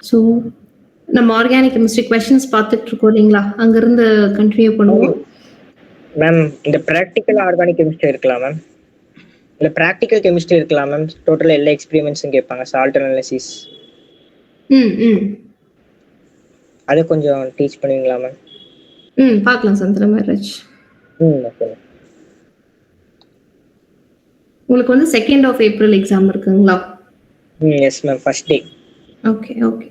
So நம்ம organic chemistry questions பார்த்துட்டு இருக்கோம் இல்லைங்களா, அங்கிருந்து கண்டினியூ பண்ணுவோம். மேம் இந்த ப்ராக்டிக்கல் ஆர்கானிக் கெமிஸ்ட்ரி இருக்கலாம் மேம், இல்லை ப்ராக்டிக்கல் கெமிஸ்ட்ரி இருக்கலாம் மேம். டோட்டலாக எல்லா எக்ஸ்பெரிமெண்ட்ஸும் கேட்பாங்க, சால்ட் அனாலிசிஸ். அதை கொஞ்சம் டீச் பண்ணுவீங்களா மேம்? பார்க்கலாம் சந்திரமேராஜ். ஓகே. உங்களுக்கு வந்து 2nd of April எக்ஸாம் இருக்குங்களா? Yes ma'am, first day. Okay okay.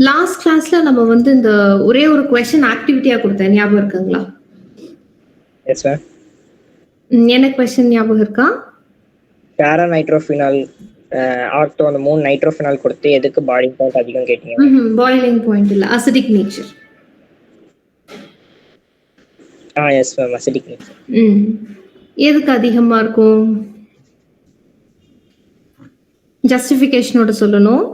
Last கிளாஸ்ல நம்ம வந்து இந்த ஒரே ஒரு கொஸ்டின் ஆக்டிவிட்டியா கொடுத்தேன், ஞாபகம் இருக்குங்களா? Yes ma'am. என்ன கொஸ்டின் ஞாபகம் இருக்கா? பேரா நைட்ரோஃபினால் ஆர்த்தோ அந்த 3 நைட்ரோஃபினால் கொடுத்து எதுக்கு பாயிலிங் பாயிண்ட் அதிகம் கேட்டீங்க? பாயிலிங் பாயிண்ட் இல்ல, acidic nature. Yes ma'am, acidic nature. எதுக்கு அதிகமா இருக்கும்? ஜஸ்டிஃபிகேஷனோட சொல்லணும்.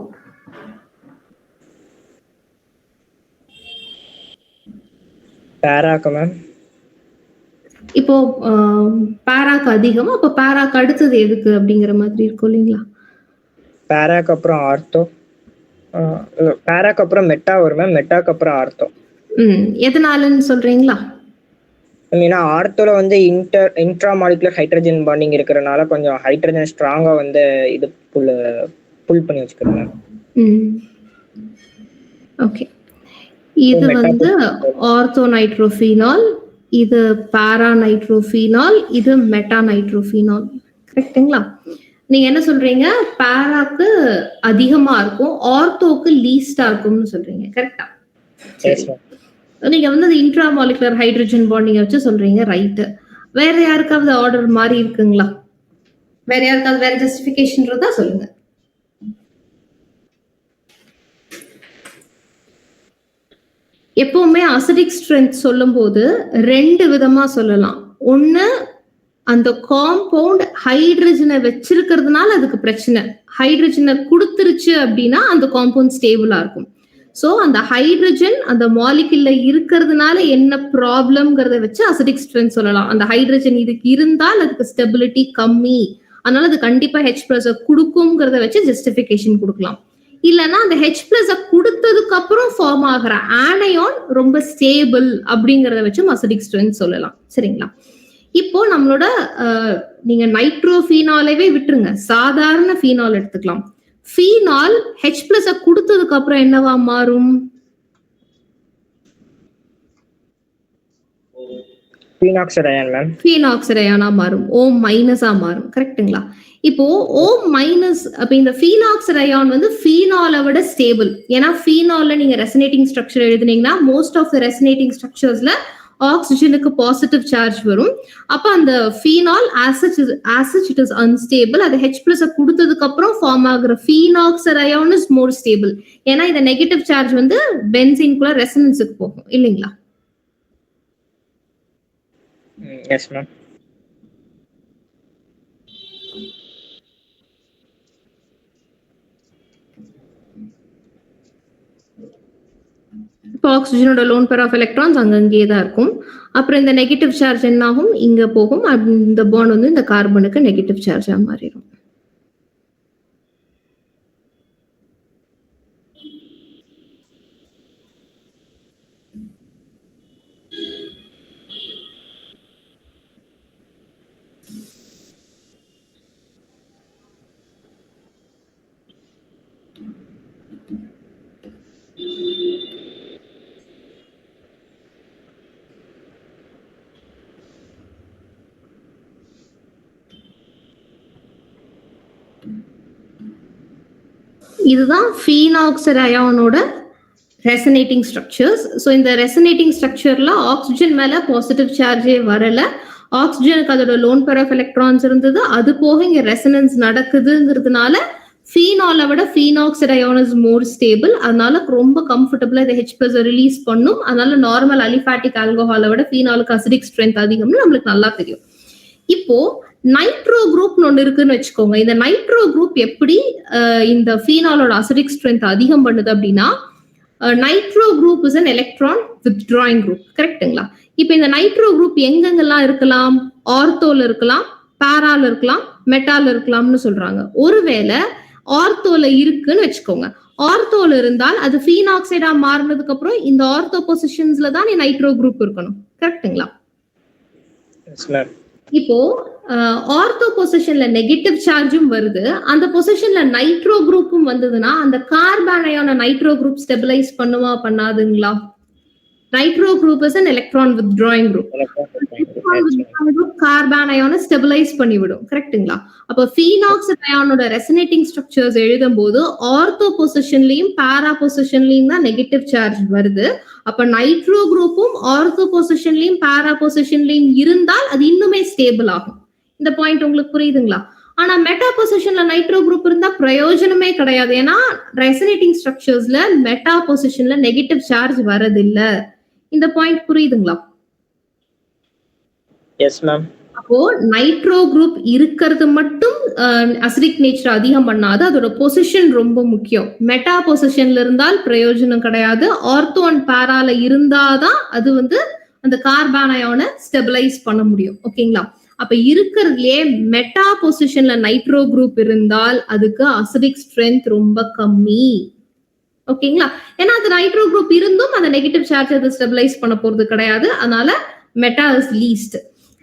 பேராக்கு மேம். இப்போ பேராக்கு அதிகம், அப்ப பேராக்கு அடுத்தது எதுக்கு அப்படிங்கிற மாதிரி இருக்கும் இல்லைங்களா? பேராக்கு அப்புறம் ஆர்த்தோ, பேராக்கு அப்புறம் மெட்டா வரும் மேம், மெட்டாக்கு அப்புறம் ஆர்த்தோ. எதனாலன்னு சொல்றீங்களா? ஏன்னா ஆர்த்தோல வந்து இன்ட்ரா மாலிகுலர் ஹைட்ரஜன் பாண்டிங் இருக்கிறனால கொஞ்சம் ஹைட்ரஜன் ஸ்ட்ராங்கா வந்து இது புல் பண்ணி வச்சுக்கிறேன் மேம். ஓகே. இது வந்து ஆர்த்தோ நைட்ரோஃபீனால், இது பாரா நைட்ரோஃபீனால், இது மெட்டா நைட்ரோஃபீனால். கரெக்ட்டுங்களா? நீங்க என்ன சொல்றீங்க? பாராக்கு அதிகமா இருக்கும், ஆர்த்தோக்கு லீஸ்டா இருக்கும்னு சொல்றீங்க. கரெக்டா? நீங்க வந்து அது இன்ட்ரா மாலிகுலர் ஹைட்ரஜன் பாண்டிங் வச்சு சொல்றீங்க. ரைட். வேற யாருக்காவது ஆர்டர் மாதிரி இருக்குங்களா? வேற யாருக்காவது வேற ஜஸ்டிஃபிகேஷன் இருந்தா சொல்லுங்க. எப்பவுமே அசிடிக் ஸ்ட்ரென்த் சொல்லும் போது 2 விதமா சொல்லலாம். ஒண்ணு, அந்த காம்பவுண்ட் ஹைட்ரஜனை வச்சிருக்கிறதுனால அதுக்கு பிரச்சனை, ஹைட்ரஜனை கொடுத்துருச்சு அப்படின்னா அந்த காம்பவுண்ட் ஸ்டேபிளா இருக்கும். சோ அந்த ஹைட்ரஜன் அந்த மாலிகுல்ல இருக்கிறதுனால என்ன ப்ராப்ளம்ங்கிறத வச்சு அசிடிக் ஸ்ட்ரென்த் சொல்லலாம். அந்த ஹைட்ரஜன் இதுக்கு இருந்தால் அதுக்கு ஸ்டெபிலிட்டி கம்மி, அதனால அது கண்டிப்பா H+ கொடுக்கும்ங்கிறத வச்சு ஜஸ்டிஃபிகேஷன் கொடுக்கலாம். இல்லைன்னா அந்த H+ கொடுத்ததுக்கு அப்புறம் ஃபார்ம் ஆகிற ஆனையான் ரொம்ப ஸ்டேபிள் அப்படிங்கறத வச்சு அசிடிக் ஸ்ட்ரென்த் சொல்லலாம். சரிங்களா? இப்போ நம்மளோட நீங்க நைட்ரோஃபீனாலவே விட்டுருங்க, சாதாரண ஃபீனால் எடுத்துக்கலாம். ஃபீனால் H+ கொடுத்ததுக்கு அப்புறம் என்னவா மாறும்? Phenoxide ion ma'am. ஃபீனாக்சைடு அயானா மாறும், O- மாறும். கரெக்ட்டுங்களா? இப்போ O- அப்ப இந்த ஃபீனாக்சைடு அயான் வந்து ஃபீனாலை விட ஸ்டேபிள். ஏன்னா ஃபீனால்ல நீங்க ரெசனேட்டிங் ஸ்ட்ரக்சர் எழுதுனீங்கன்னா மோஸ்ட் ஆஃப் த ரெசனேட்டிங் ஸ்ட்ரக்சர்ஸ்ல ஆக்சிஜனுக்கு பாசிட்டிவ் சார்ஜ் வரும். அப்ப அந்த phenol as such it is unstable. அது H+ கொடுத்ததுக்கு அப்புறம் ஃபார்ம் ஆகுற phenoxide ion is more stable. ஏன்னா இந்த நெகட்டிவ் சார்ஜ் வந்து பென்சீனுக்குள்ள ரெசனன்ஸுக்கு போகும் இல்லைங்களா? Yes ma'am. இப்போ ஆக்சிஜனோட லோன் பேர் ஆஃப் எலக்ட்ரான்ஸ் அங்கங்கே தான் இருக்கும். அப்புறம் இந்த நெகட்டிவ் சார்ஜ் என்ன ஆகும்? இங்க போகும். இந்த பாண்ட் வந்து இந்த கார்பனுக்கு நெகட்டிவ் சார்ஜா மாறிடும். இதுதான் ஃபீனாக்சைடு அயானோட ரெசனேட்டிங் ஸ்ட்ரக்சர்ஸ். ஸோ இந்த ரெசனேட்டிங் ஸ்ட்ரக்சர்ல ஆக்சிஜன் மேல பாசிட்டிவ் சார்ஜே வரல, ஆக்சிஜனுக்கு அதோட லோன் பேர் ஆஃப் எலக்ட்ரான்ஸ் இருந்தது. அது போக இங்க ரெசனன்ஸ் நடக்குதுங்கிறதுனால ஃபீனாலை விட phenoxide ion is more stable. அதனால ரொம்ப கம்ஃபர்டபுளா இதை H+ ரிலீஸ் பண்ணும். அதனால நார்மல் அலிஃபாட்டிக் ஆல்கஹாலை விட ஃபீனாலுக்கு அசிடிக் ஸ்ட்ரென்த் அதிகம்னு நம்மளுக்கு நல்லா தெரியும். இப்போ நைட்ரோ குரூப் ஒன்று இருக்குன்னு வச்சுக்கோங்க. இந்த நைட்ரோ குரூப் எப்படி இந்த ஃபீனாலோட அசிடிக் ஸ்ட்ரென்த் அதிகம் பண்ணுது அப்படின்னா, nitro group is an electron withdrawing group. கரெக்ட்டுங்களா? இப்போ இந்த நைட்ரோ குரூப் எங்கெங்கெல்லாம் இருக்கலாம்? ஆர்த்தோல இருக்கலாம், பாரால இருக்கலாம், மெட்டால இருக்கலாம்னு சொல்றாங்க. ஒருவேளை ஆர்த்தோல இருக்குன்னு வச்சுக்கோங்க. ஆர்த்தோல இருந்தால் அது ஃபீனாக்சைடா மாறினதுக்கு அப்புறம் இந்த ஆர்த்தோ பொசிஷன்ஸ்ல தான் நைட்ரோ குரூப் இருக்கணும். கரெக்ட்டுங்களா? இப்போ ஆர்த்தோ பொசிஷன்ல நெகட்டிவ் சார்ஜும் வருது, அந்த பொசிஷன்ல நைட்ரோ குரூப்பும் வந்ததுன்னா அந்த கார்பானையான நைட்ரோ குரூப் ஸ்டெபிலைஸ் பண்ணுமா பண்ணாதுங்களா? Nitro group is an electron withdrawing group. Carbon அயானை ஸ்டெபிலைஸ் பண்ணிவிடும். கரெக்ட்டுங்களா? அப்ப ஃபீனாக்சைடு அயானோட ரெசனேட்டிங் ஸ்ட்ரக்சர்ஸ் எழுதும் போது ஆர்த்தோ பொசிஷன்லயும் பாரா பொசிஷன்லயும் தான் நெகட்டிவ் சார்ஜ் வருது. அப்ப நைட்ரோ குரூப்பும் ஆர்த்தோ பொசிஷன்லயும் பாரா பொசிஷன்லயும் இருந்தால் அது இன்னுமே ஸ்டேபிள் ஆகும். இந்த பாயிண்ட் உங்களுக்கு புரியுதுங்களா? ஆனா மெட்டா பொசிஷன்ல நைட்ரோ குரூப் இருந்தா பிரயோஜனமே கிடையாது. ஏன்னா ரெசனேட்டிங் ஸ்ட்ரக்சர்ஸ்ல மெட்டா பொசிஷன்ல நெகட்டிவ் சார்ஜ் வரதில்ல. இந்த பாயிண்ட் புரியுதுங்களா? Yes ma'am. அப்போ நைட்ரோ குரூப் இருக்கிறது மட்டும் அசிடிக் நேச்சர் அதிகம் பண்ணாது, அதோட பொசிஷன் ரொம்ப முக்கியம். மெட்டா பொசிஷன்ல இருந்தால் பிரயோஜனம் கிடையாது. ஆர்த்தோ அண்ட் பாரால இருந்தாதான் அது அந்த கார்பான் அயானை ஸ்டெபிலைஸ் பண்ண முடியும். ஓகேங்களா? அப்ப இருக்கிறதுலயே மெட்டா பொசிஷன்ல நைட்ரோ குரூப் இருந்தால் அதுக்கு அசிடிக் ஸ்ட்ரென்த் ரொம்ப கம்மி. ஓகேங்களா? ஏன்னா அது நைட்ரோ குரூப் இருந்தும் அந்த நெகட்டிவ் சார்ஜ் அது ஸ்டெபிலைஸ் பண்ண போறது கிடையாது. அதனால மெட்டா இஸ் லீஸ்ட்.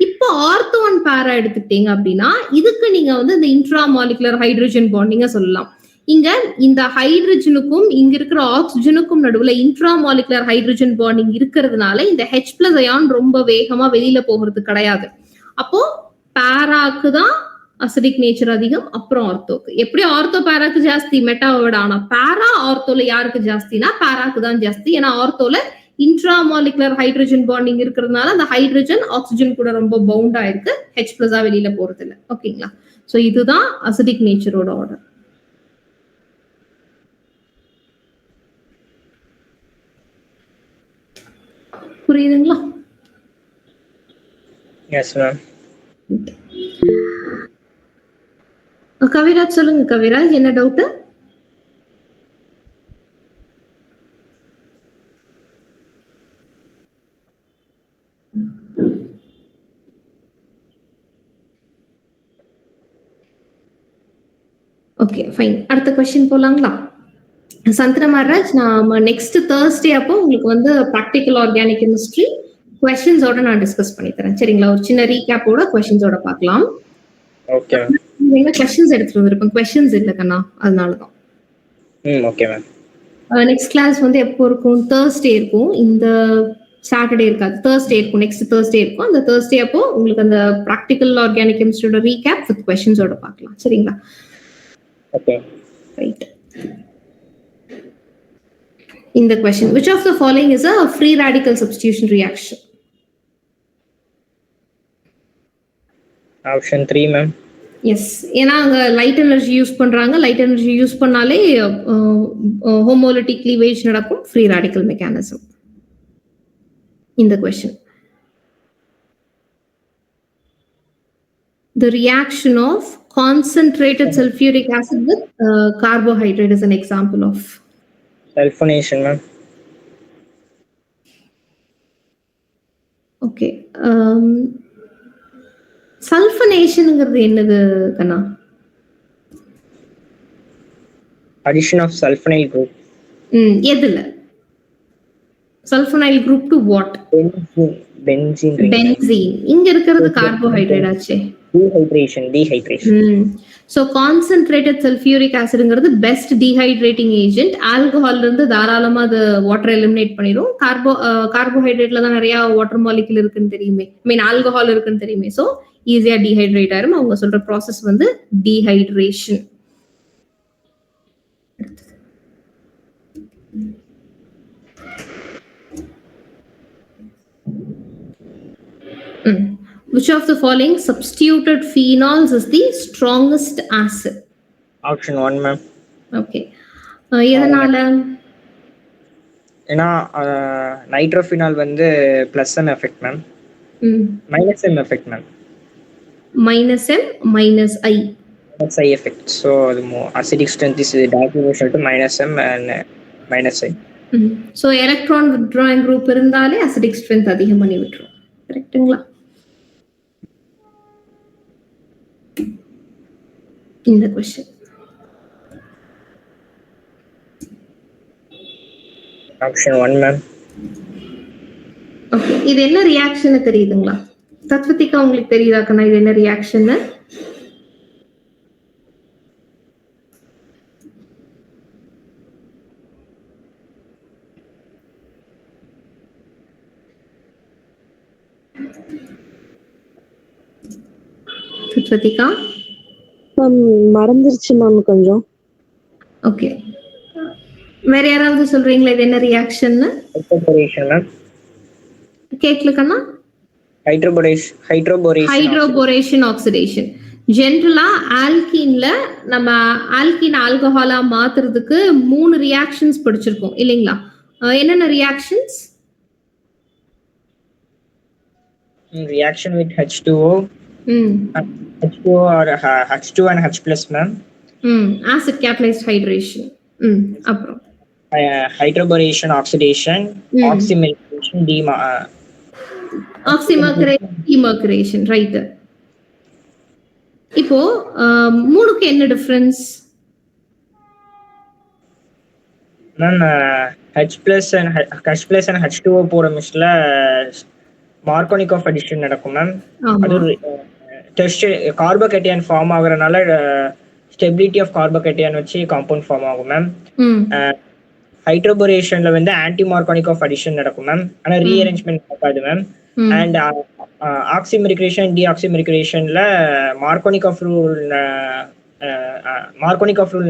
இப்போ ஆர்த்தோ அண்ட் பாரா எடுத்துக்கிட்டீங்க அப்படின்னா இதுக்கு நீங்க இந்த இன்ட்ரா மாலிகுலர் ஹைட்ரஜன் பாண்டிங்க சொல்லலாம். இங்க இந்த ஹைட்ரஜனுக்கும் இங்க இருக்கிற ஆக்சிஜனுக்கும் நடுவுல இன்ட்ரா மாலிகுலர் ஹைட்ரஜன் பாண்டிங் இருக்கிறதுனால இந்த H+ அயான் ரொம்ப வேகமா வெளியில போகிறது கிடையாது. அப்போ பாராக்கு தான் அசிடிக் நேச்சர் அதிகம், அப்புறம் ஆர்த்தோக்கு. எப்படி ஆர்த்தோ பாராக்கு ஜாஸ்தி மெட்டாவை விட, ஆனா பாரா ஆர்த்தோல யாருக்கு ஜாஸ்தினா பாராக்கு தான் ஜாஸ்தி. ஏன்னா ஆர்த்தோல இன்ட்ரா மாலிகுலர் ஹைட்ரஜன் பாண்டிங் இருக்கிறதுனால அந்த ஹைட்ரஜன் ஆக்சிஜன் கூட ரொம்ப பவுண்ட் ஆயிருக்கு, H+ வெளியில போறது இல்லை. ஓகேங்களா? சோ இதுதான் அசிடிக் நேச்சரோட ஆர்டர். புரியுதுங்களா? Yes ma'am. கவிராஜ் சொல்லுங்க. கவிராஜ், என்ன டவுட்? Okay fine. அடுத்த क्वेश्चन போலாங்களா? சந்திர மகாராஜ், நாம நெக்ஸ்ட் Thursday அப்போ உங்களுக்கு பிராக்டிகல் ஆர்கானிக் கெமிஸ்ட்ரி क्वेश्चंसோட நான் டிஸ்கஸ் பண்ணி தரேன். சரிங்களா? ஒரு சின்ன ரீகேப்போட क्वेश्चंसோட பார்க்கலாம். Okay ma'am. நீங்க क्वेश्चंस எடுத்துட்டு வந்திருப்பேன். क्वेश्चंस இல்ல கண்ணா, அதனால தான். Okay ma'am. நெக்ஸ்ட் கிளாஸ் எப்போ இருக்கும்? Thursday இருக்கும். இந்த சாட்டர்டே இருக்காது, Thursday இருக்கும். நெக்ஸ்ட் Thursday இருக்கும். அந்த Thursday அப்போ உங்களுக்கு அந்த பிராக்டிகல் ஆர்கானிக் கெமிஸ்ட்ரியோட ரீகேப் வித் क्वेश्चंसோட பார்க்கலாம். சரிங்களா? Okay right. In the question, which of the following is a free radical substitution reaction? Option 3 ma'am. Yes, ஏன்னா அங்க லைட் எனர்ஜி யூஸ் பண்றாங்க. லைட் எனர்ஜி யூஸ் பண்ணாலே ஹோமோலிட்டிக் கிளீவேஜ் நடக்கும், free radical mechanism. In the question, the reaction of concentrated sulfuric acid with carbohydrate is an example of sulfonation ma'am. Okay. சல்ஃபனேஷன்ங்கிறது என்னது கண்ணா? addition of sulfonyl group. எதுல? sulfonyl group to what? benzene. இங்க இருக்கிறது carbohydrate ஆச்சே. dehydration. So concentrated sulfuric acidங்கிறது best dehydrating agent. ஆல்கஹால்ல இருந்து தாராளமா அது வாட்டர் எலிமினேட் பண்ணிடும். கார்போஹைட்ரேட்ல தான் நிறைய வாட்டர் மாலிகுல் இருக்குன்னு தெரியுமே, ஆல்கஹால் இருக்குன்னு தெரியுமே. சோ ஈஸியா டீஹைட்ரேட் ஆயிரும். அவங்க சொல்ற process dehydration. Which of the following substituted phenols is the strongest acid? Option 1 ma'am. Okay. எதனால? ஏனா nitrophenol plus m effect ma'am. minus m effect ma'am. minus m minus i. Minus i effect. So the acidic strength is directly proportional to minus m and minus i. So electron withdrawing group இருந்தாலே acidic strength அதிகம் பண்ணி விட்டுரும். கரெக்ட்டுங்களா? இந்த question. Option 1 ma'am. Okay, இது என்ன reaction தெரியுதுங்களா? தத்வதிகா உங்களுக்கு தெரியுதா கண்ணா இது என்ன ரியாக்ஷன்? தத்வதிகா மேம் மறந்துருச்சு மேம் கொஞ்சம். ஓகே, வேற யாராவது சொல்றீங்களா இது என்ன ரியாக்ஷன்? Hydroboration ma'am. கேக்கல கண்ணா. Hydroboration oxidation. ஜென்ரலா ஆல்கீன்ல நம்ம ஆல்கீன் ஆல்கஹாலா மாத்துறதுக்கு 3 ரியாக்ஷன்ஸ் படிச்சிருக்கோம் இல்லைங்களா? என்னென்ன reactions? Reaction with H2O. H2O or H2 and H plus ma'am. Acid catalyzed hydration. அப்புறம் hydroboration oxidation, oxymercuration, demercuration, right. இப்போ மூணுக்கு என்ன difference ma'am? H plus and H2O போற மிஸ்ல மார்கோனிக் ஆஃப் அடிஷன் நடக்கும் மேம். அது டெஸ்ட் கார்போகேட்டையான் ஃபார்ம் ஆகுறதுனால stability of carbocation வச்சு காம்பவுண்ட் ஃபார்ம் ஆகும் மேம். ஹைட்ரோபோரேஷன்ல வந்து ஆன்டி மார்கோனிக் ஆஃப் அடிஷன் நடக்கும் மேம். ஆனா ரீஅரேஞ்ச்மெண்ட் நடக்காது மேம். அண்ட் ஆக்சிமெரிகேஷன் டீஆக்சிமெரிகேஷன்ல மார்கோனிக் ஆஃப் ரூல்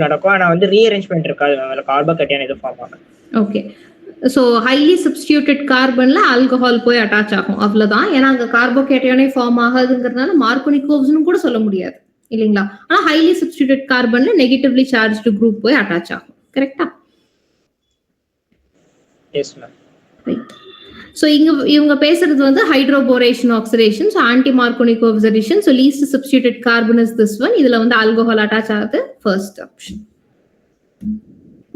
நடக்கும். ஆனா வந்து ரீஅரேஞ்ச்மெண்ட் இருக்காது மேம். அதுல கார்போகேட்டையான் இது ஃபார்ம் ஆகும். ஓகே, ஸோ ஹைலி சப்ஸ்டியூட்டட் கார்பன்ல ஆல்கஹால் போய் அட்டாச் ஆகும், அவ்வளவுதான். ஏன்னா அங்க கார்போகேட்டையானே ஃபார்ம் ஆகாதுங்கிறதுனால மார்கோனிகோவ்ஸ்னு கூட சொல்ல முடியாது இல்லைங்களா? ஆனா ஹைலி சப்ஸ்டியூட்டட் கார்பன்ல நெகட்டிவ்லி சார்ஜ்டு குரூப் போய் அட்டாச் ஆகும். கரெக்டா? Yes ma'am. ரைட். ஸோ இவங்க பேசுறது வந்து hydroboration oxidation, so anti Markovnikov's addition, so least substituted carbon is this one. இதுல வந்து ஆல்கஹால் அட்டாச் ஆகுது, ஃபர்ஸ்ட் ஆப்ஷன்.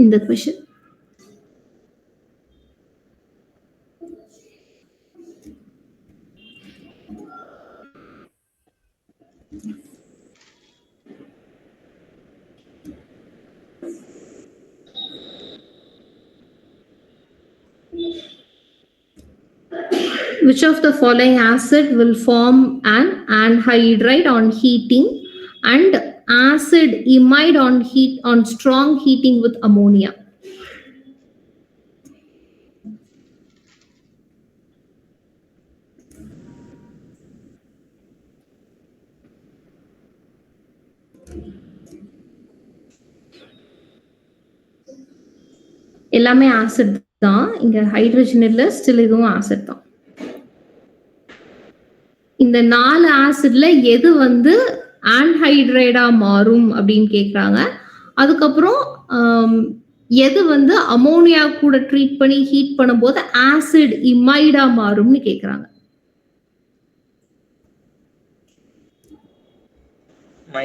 இந்த question which of the following acid will form an anhydride on heating and acid imide on strong heating with ammonia? எல்லாமே acid தான், இங்க hydrogen இல்ல, still இதுவும் acid தான். இந்த 4 ஆசிட்ல எது வந்து ஆன்ஹைட்ரைடா மாறும் அப்படின்னு கேக்குறாங்க. அதுக்கப்புறம் எது வந்து அமோனியா கூட ட்ரீட் பண்ணி ஹீட் பண்ணும்போது ஆசிட் இமைடா மாறும்னு கேக்குறாங்க.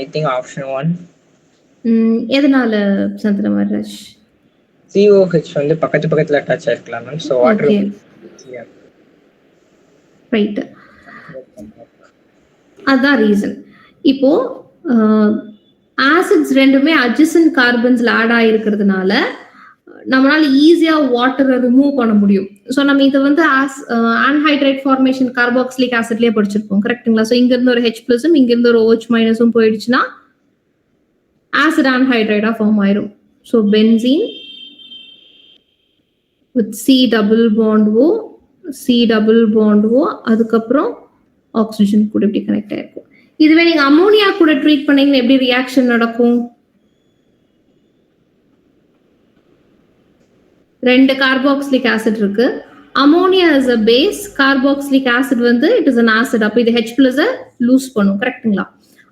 I think option 1. எதனால சந்திரமராஜ்? COH வந்து பக்கத்துல அட்டாச் ஆயிருக்கலாம் மேம். So water. ரைட், அதான் ரீசன். இப்போ ஆசிட்ஸ் ரெண்டுமே அட்ஜசன்ட் கார்பன்ஸ்ல ஆட் ஆயிருக்கிறதுனால நம்மளால ஈஸியா வாட்டரை ரிமூவ் பண்ண முடியும். ஸோ நம்ம இதை வந்து ஆன்ஹைட்ரைட் ஃபார்மேஷன் கார்பாக்சிலிக் ஆசிட்லயே படிச்சிருப்போம், கரெக்டுங்களா? ஸோ இங்க இருந்து ஒரு H பிளஸும் இங்க இருந்து ஒரு OH மைனஸும் போயிடுச்சுன்னா ஆசிட் ஆன்ஹைட்ரைடா ஃபார்ம் ஆயிரும். So benzene with C double bond O, C double bond O, அதுக்கப்புறம் ஆக்சிஜன் கூட இப்படி கனெக்ட் ஆயிருக்கும். இதுவே நீங்க அமோனியா கூட ட்ரீட் பண்ணீங்கன்னா எப்படி ரியாக்ஷன் நடக்கும்? 2 கார்பாக்சிலிக் ஆசிட் இருக்கு, ammonia is a base, carboxylic acid வந்து இட் இஸ் an acid. அப்ப இது H plus லூஸ் பண்ணும், கரெக்ட்டுங்களா?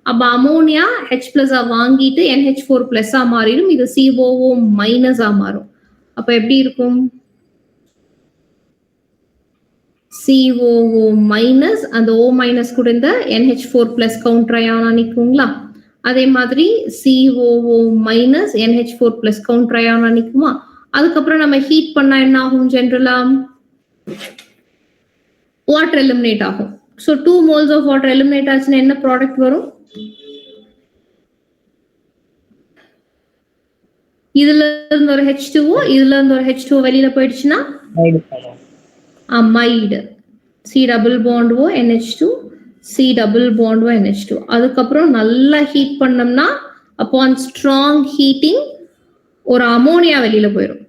அப்ப அமோனியா H plus வாங்கிட்டு NH4+ மாறிடும், இது COO மைனஸ் மாறும். அப்ப எப்படி இருக்கும்? COO மைனஸ், அந்த O மைனஸ் கூட இந்த NH4+ கவுண்டர் அயானா நிக்குங்களா? அதே மாதிரி COO மைனஸ் NH4+ கவுண்டர் அயானா நிக்குமா? அதுக்கப்புறம் நம்ம ஹீட் பண்ணா என்ன ஆகும்? ஜெனரலா வாட்டர் எலிமினேட் ஆகும். So 2 moles of water eliminate ஆச்சுன்னா என்ன ப்ராடக்ட் வரும்? இதுல இருந்து ஒரு H2O, இதுல இருந்து ஒரு H2O வெளியில போயிடுச்சுன்னா மைடு ஃபார்ம் ஆகும். Amide. C double bond O NH2, C double bond O NH2. அதுக்கப்புறம் நல்லா ஹீட் பண்ணோம்னா அப்பான் ஸ்ட்ராங் ஹீட்டிங் ஒரு அமோனியா வெளியில போயிடும்.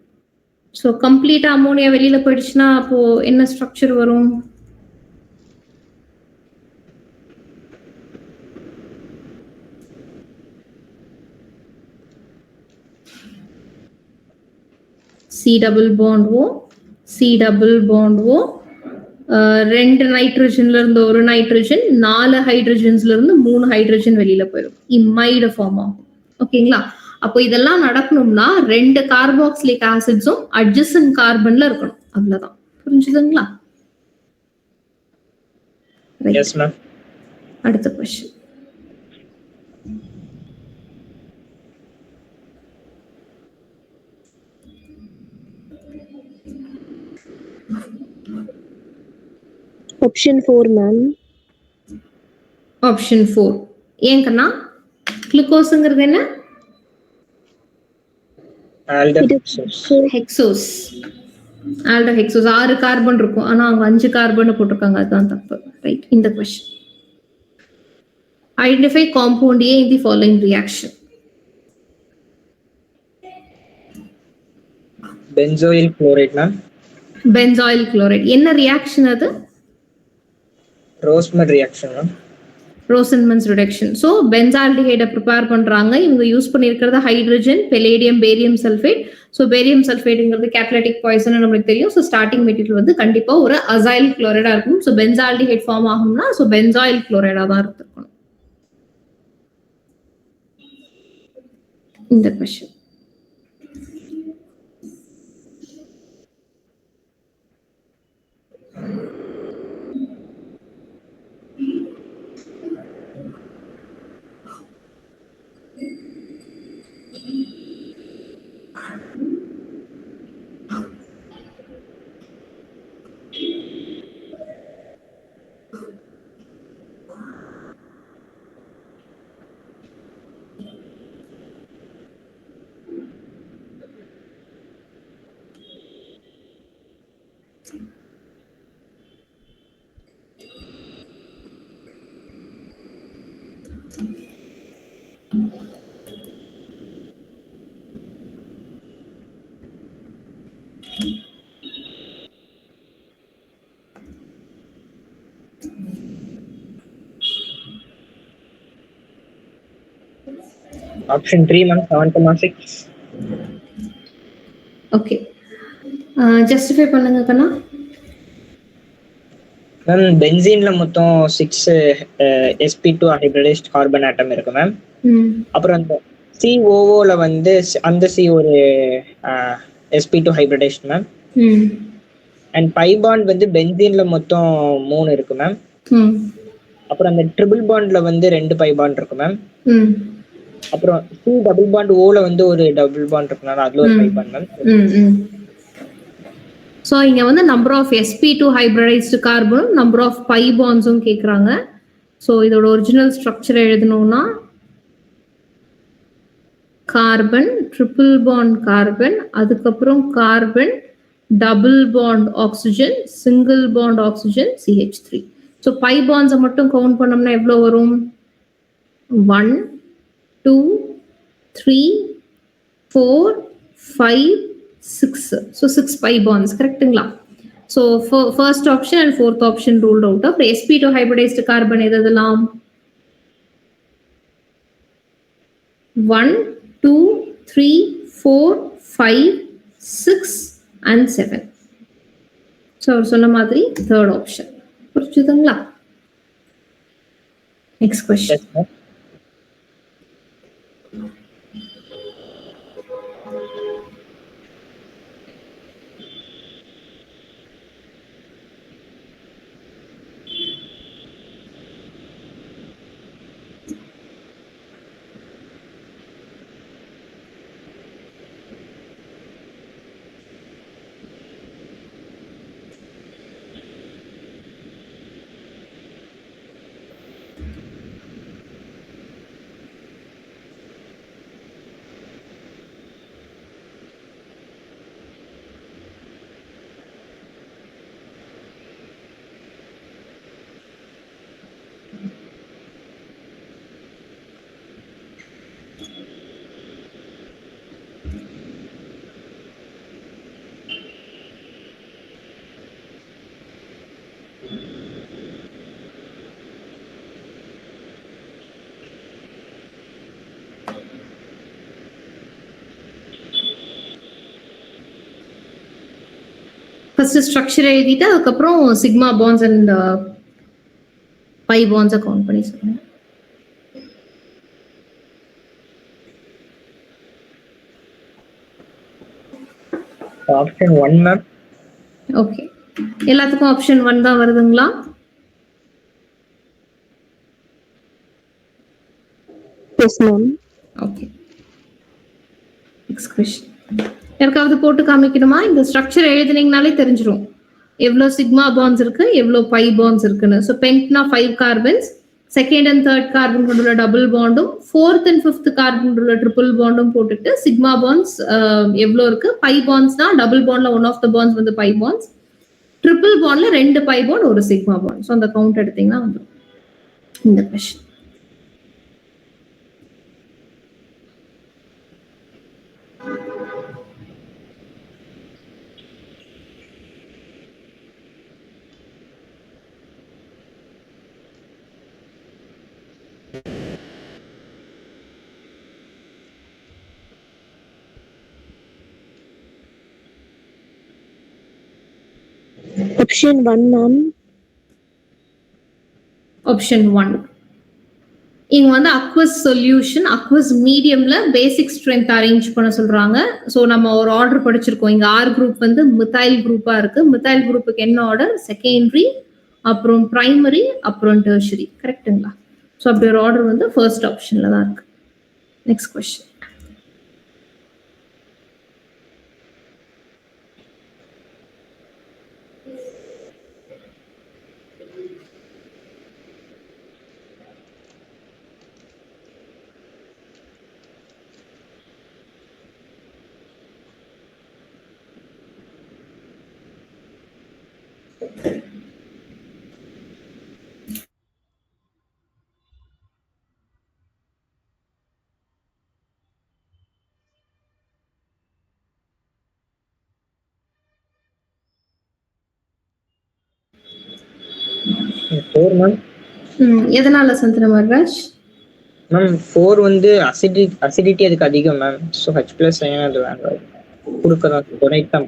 ஸோ கம்ப்ளீட்டா அமோனியா வெளியில போயிடுச்சுன்னா அப்போ என்ன ஸ்ட்ரக்சர் வரும்? C double bond O, C double bond O, 2 நைட்ரஜன்ல இருந்து ஒரு நைட்ரஜன், 4 ஹைட்ரஜன்ஸ்ல இருந்து 3 ஹைட்ரஜன் வெளியில போயிடும். இமைடு ஃபார்ம் ஆகும். ஓகேங்களா? அப்போ இதெல்லாம் நடக்கணும்னா 2 கார்பாக்சிலிக் ஆசிட்ஸும் அட்ஜசன்ட் கார்பன்ல இருக்கணும். அவ்வளவுதான். புரிஞ்சுதுங்களா? Yes ma'am. அடுத்த क्वेश्चन. Option 4 ma'am. ஆப்ஷன் 4. ஏன் கண்ணா? குளுக்கோஸ்ங்கிறது என்ன? ஹெக்ஸோஸ். ஆல்டோஹெக்ஸோஸ் 6 கார்பன் இருக்கும். ஆனா அவங்க 5 கார்பன் போட்டிருக்காங்க. அதுதான் தப்பு. ரைட். இந்த question. Identify compound A in the following reaction. Benzoyl chloride ma'am. Benzoyl chloride. என்ன ரியாக்ஷன் அது? Rosenmund reaction ma'am. Rosenmund's reduction. So பென்சால்டிஹைடை ப்ரிப்பேர் பண்றாங்க. இவங்க யூஸ் பண்ணியிருக்கிறது hydrogen, palladium, barium sulphate. So barium சல்ஃபேட்டுங்கிறது கேட்டலிட்டிக் பாய்சன் நம்மளுக்கு தெரியும். ஸோ ஸ்டார்டிங் மெட்டீரியல் வந்து கண்டிப்பா ஒரு அசைல் குளோரைடா இருக்கும். ஸோ பென்சால்டிஹைட் ஃபார்ம் ஆகும்னா ஸோ பென்சாயில் குளோரைடா தான் இருந்திருக்கணும். இந்த question. Option 3 ma'am 7.6. Okay. Justify பண்ணுங்க கண்ணா. மேம் பென்சீன்ல மொத்தம் 6 sp2 ஹைபிரிடைஸ்ட் கார்பன் ஆட்டம் இருக்கு மேம். அப்புறம் அந்த COOல வந்து அந்த C ஒரு sp2 hybridised ma'am. And by bond வந்து பென்சீன்ல மொத்தம் 3 இருக்கு மேம். அப்புறம் அந்த ட்ரிபிள் பாண்ட்ல வந்து 2 பை பாண்ட் இருக்கு மேம். அப்புறம் C டபுள் பாண்ட் ஓல வந்து ஒரு டபுள் பாண்ட் இருக்குனால அதுல ஒரு பை பாண்ட் மேம். ஸோ இங்க வந்து நம்பர் ஆஃப் sp2 ஹைபிரிடைஸ்டு கார்பனும் நம்பர் ஆஃப் பை பாண்ட்ஸும் கேட்குறாங்க. ஸோ இதோட ஒரிஜினல் ஸ்ட்ரக்சர் எழுதணும்னா கார்பன், ட்ரிபிள் பாண்ட் கார்பன், அதுக்கப்புறம் carbon, double bond oxygen, single bond oxygen, CH3. So pi பாண்ட்ஸை மட்டும் கவுண்ட் பண்ணோம்னா எவ்வளோ வரும்? 1, 2, 3, 4, 5, 6. So 6 pi bonds. Correctங்களா? So first option and fourth option ruled out. அப்புறம் sp2 hybridized carbon எதெல்லாம்? 1, 2, 3, 4, 5, 6 and 7. So சொன்ன மாதிரி third option. புரிஞ்சுதுங்களா? Next question. Yes, first structure எழுதிட்டு அதுக்கப்புறம் சிக்மா பாண்ட்ஸ் அண்ட் பை பாண்ட்ஸை கவுண்ட் பண்ணி சொல்லுங்க. Option 1 ma'am. ஓகே, எல்லாத்துக்கும் ஆப்ஷன் 1 தான் வருதுங்களா? Yes ma'am. Okay, next question. யாருக்காவது போட்டு காமிக்கணுமா? இந்த ஸ்ட்ரக்சர் எழுதுனீங்கனாலே தெரிஞ்சிடும் எவ்வளோ சிக்மா பாண்ட்ஸ் இருக்கு, எவ்வளோ பை பாண்ட்ஸ் இருக்குன்னு. ஸோ பென்ட்னா 5 carbons, second and third carbon கொண்டுள்ள டபுள் பாண்டும், ஃபோர்த் அண்ட் ஃபிஃப்த் கார்பன் கொண்டுள்ள ட்ரிபிள் பாண்டும் போட்டுட்டு சிக்மா பாண்ட்ஸ் எவ்வளோ இருக்கு, பை பாண்ட்ஸ்னா டபுள் பாண்ட்ல ஒன் ஆஃப் த பாண்ட்ஸ் வந்து பை பாண்ட்ஸ், ட்ரிபிள் பாண்ட்ல 2 பை பாண்ட் ஒரு சிக்மா பாண்ட். ஸோ அந்த கவுண்ட் எடுத்தீங்கன்னா வந்துடும் இந்த கொஸ்டின். Option 1 ma'am. ஆப்ஷன் 1 இங்க வந்து அக்வஸ் சொல்யூஷன், அக்வஸ் மீடியம்ல பேசிக் ஸ்ட்ரென்த் அரேஞ்ச் பண்ண சொல்றாங்க. ஸோ நம்ம ஒரு ஆர்டர் படிச்சிருக்கோம். இங்க ஆர் குரூப் வந்து மித்தைல் குரூப்பா இருக்கு. மித்தைல் குரூப்புக்கு என்ன ஆர்டர்? செகண்டரி, அப்புறம் பிரைமரி, அப்புறம் டெர்ஷரி. கரெக்டுங்களா? ஸோ அப்படி ஒரு ஆர்டர் வந்து ஃபர்ஸ்ட் ஆப்ஷன்ல தான் இருக்கு. Next question. எதனால சந்திர மகராஜ்? மேம் 4 வந்து அசிடிட்டி அதுக்கு அதிகம் மேம். ஸோ H+ அது வேண்டாம், கொடுக்கலாம், டொனேட் தான்.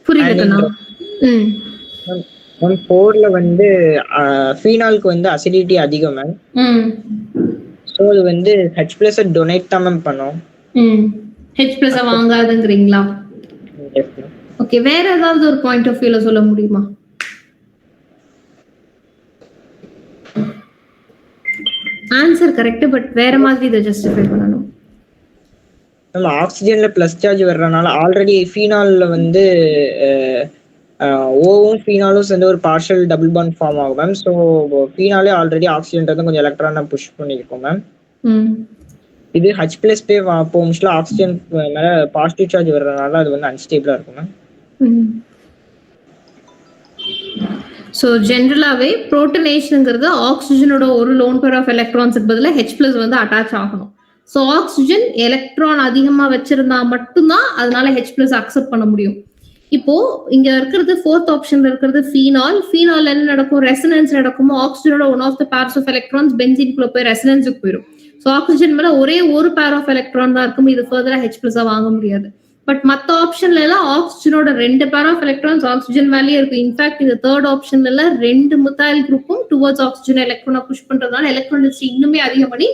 புரியலண்ணா. மேம் 4ல வந்து ஃபீனாலுக்கு வந்து அசிடிட்டி அதிகம் மேம். ஸோ அது வந்து H+ டொனேட் தான் மேம் பண்ணும். H+ வாங்காதுங்கிறீங்களா? ஓகே, வேற ஏதாவது ஒரு பாயிண்ட் ஆஃப் வியூல சொல்ல முடியுமா? ஆன்சர் கரெக்ட், பட் வேற மாதிரி இதை ஜஸ்டிஃபை பண்ணணும். நம்ம ஆக்சிஜன்ல ப்ளஸ் சார்ஜ் வர்றதுனால ஆல்ரெடி ஃபீனால்ல வந்து ஓவும் ஃபீனாலும் சேர்ந்து ஒரு பார்ஷியல் டபுள் பாண்ட் ஃபார்ம் ஆகும் மேம். ஸோ ஃபீனாலே ஆல்ரெடி ஆக்சிஜன் கொஞ்சம் எலக்ட்ரானை புஷ் பண்ணியிருக்கோம் மேம். இது H+ மோஸ்ட்ல ஆக்சிஜன் மேல பாசிட்டிவ் சார்ஜ் வர்றதுனால அது வந்து அன்ஸ்டேபிளா இருக்கும் மேம். ஸோ ஜென்ரலாகவே புரோட்டனேஷனுங்கிறது ஆக்சிஜனோட ஒரு லோன் பேர் ஆஃப் எலக்ட்ரான்ஸுக்கு பதிலாக H+ வந்து அட்டாச் ஆகணும். ஸோ ஆக்சிஜன் எலக்ட்ரான் அதிகமாக வச்சிருந்தா மட்டும்தான் அதனால H+ அக்செப்ட் பண்ண முடியும். இப்போ இங்க இருக்கிறது ஃபோர்த் ஆப்ஷன்ல இருக்கிறது ஃபீனால். ஃபீனால் என்ன நடக்கும்? ரெசனன்ஸ் நடக்குமோ ஆக்சிஜனோட one of the pairs of electrons பென்சீனுக்குள்ள போய் ரெசனன்ஸுக்கு போயிடும். ஸோ ஆக்சிஜன் மேல ஒரே ஒரு பேர் ஆஃப் எலக்ட்ரான் தான் இருக்கும். இது ஃபர்தரா H+ வாங்க முடியாது. பட் மற்ற ஆப்ஷன்ல எல்லாம் ஆக்சிஜனோட 2 பேர் ஆஃப் எலக்ட்ரான்ஸ் ஆக்சிஜன் மேலேயே இருக்கும். இன்ஃபேக்ட் இந்த தேர்ட் ஆப்ஷன்ல எல்லாம் 2 மித்தைல் குரூப்பும் டுவர்ட்ஸ் ஆக்சிஜன் எலக்ட்ரானை புஷ் பண்றதுனால எலக்ட்ரான் டென்சிட்டி இன்னுமே அதிகம் பண்ணி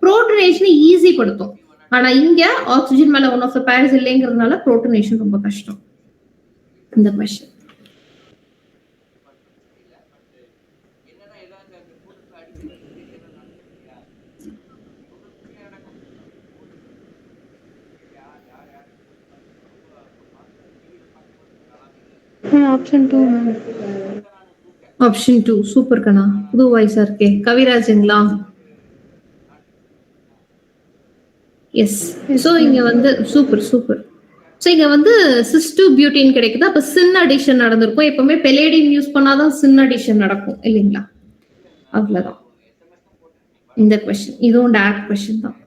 புரோட்டனேஷனை ஈஸி படுத்தும். ஆனா இங்க ஆக்சிஜன் மேல ஒன் ஆஃப் த பேர்ஸ் இல்லைங்கிறதுனால புரோட்டனேஷன் ரொம்ப கஷ்டம். இந்த கொஸ்டின் ஆப்ஷன் 2 சூப்பர் கண்ணா, புது வாய்ஸா இருக்கே. கவிராஜுங்களா? எஸ். ஸோ இங்க வந்து சூப்பர். ஸோ இங்க வந்து சிஸ்2 பியூட்டின் கிடைக்குது. அப்ப சின் அடிஷன் நடந்திருக்கும். எப்பவுமே பெலேடியம் யூஸ் பண்ணாதான் சின் அடிஷன் நடக்கும் இல்லைங்களா? அவ்வளவுதான் இந்த கொஸ்டின். இதுவும் டைரக்ட் கொஸ்டின் தான்.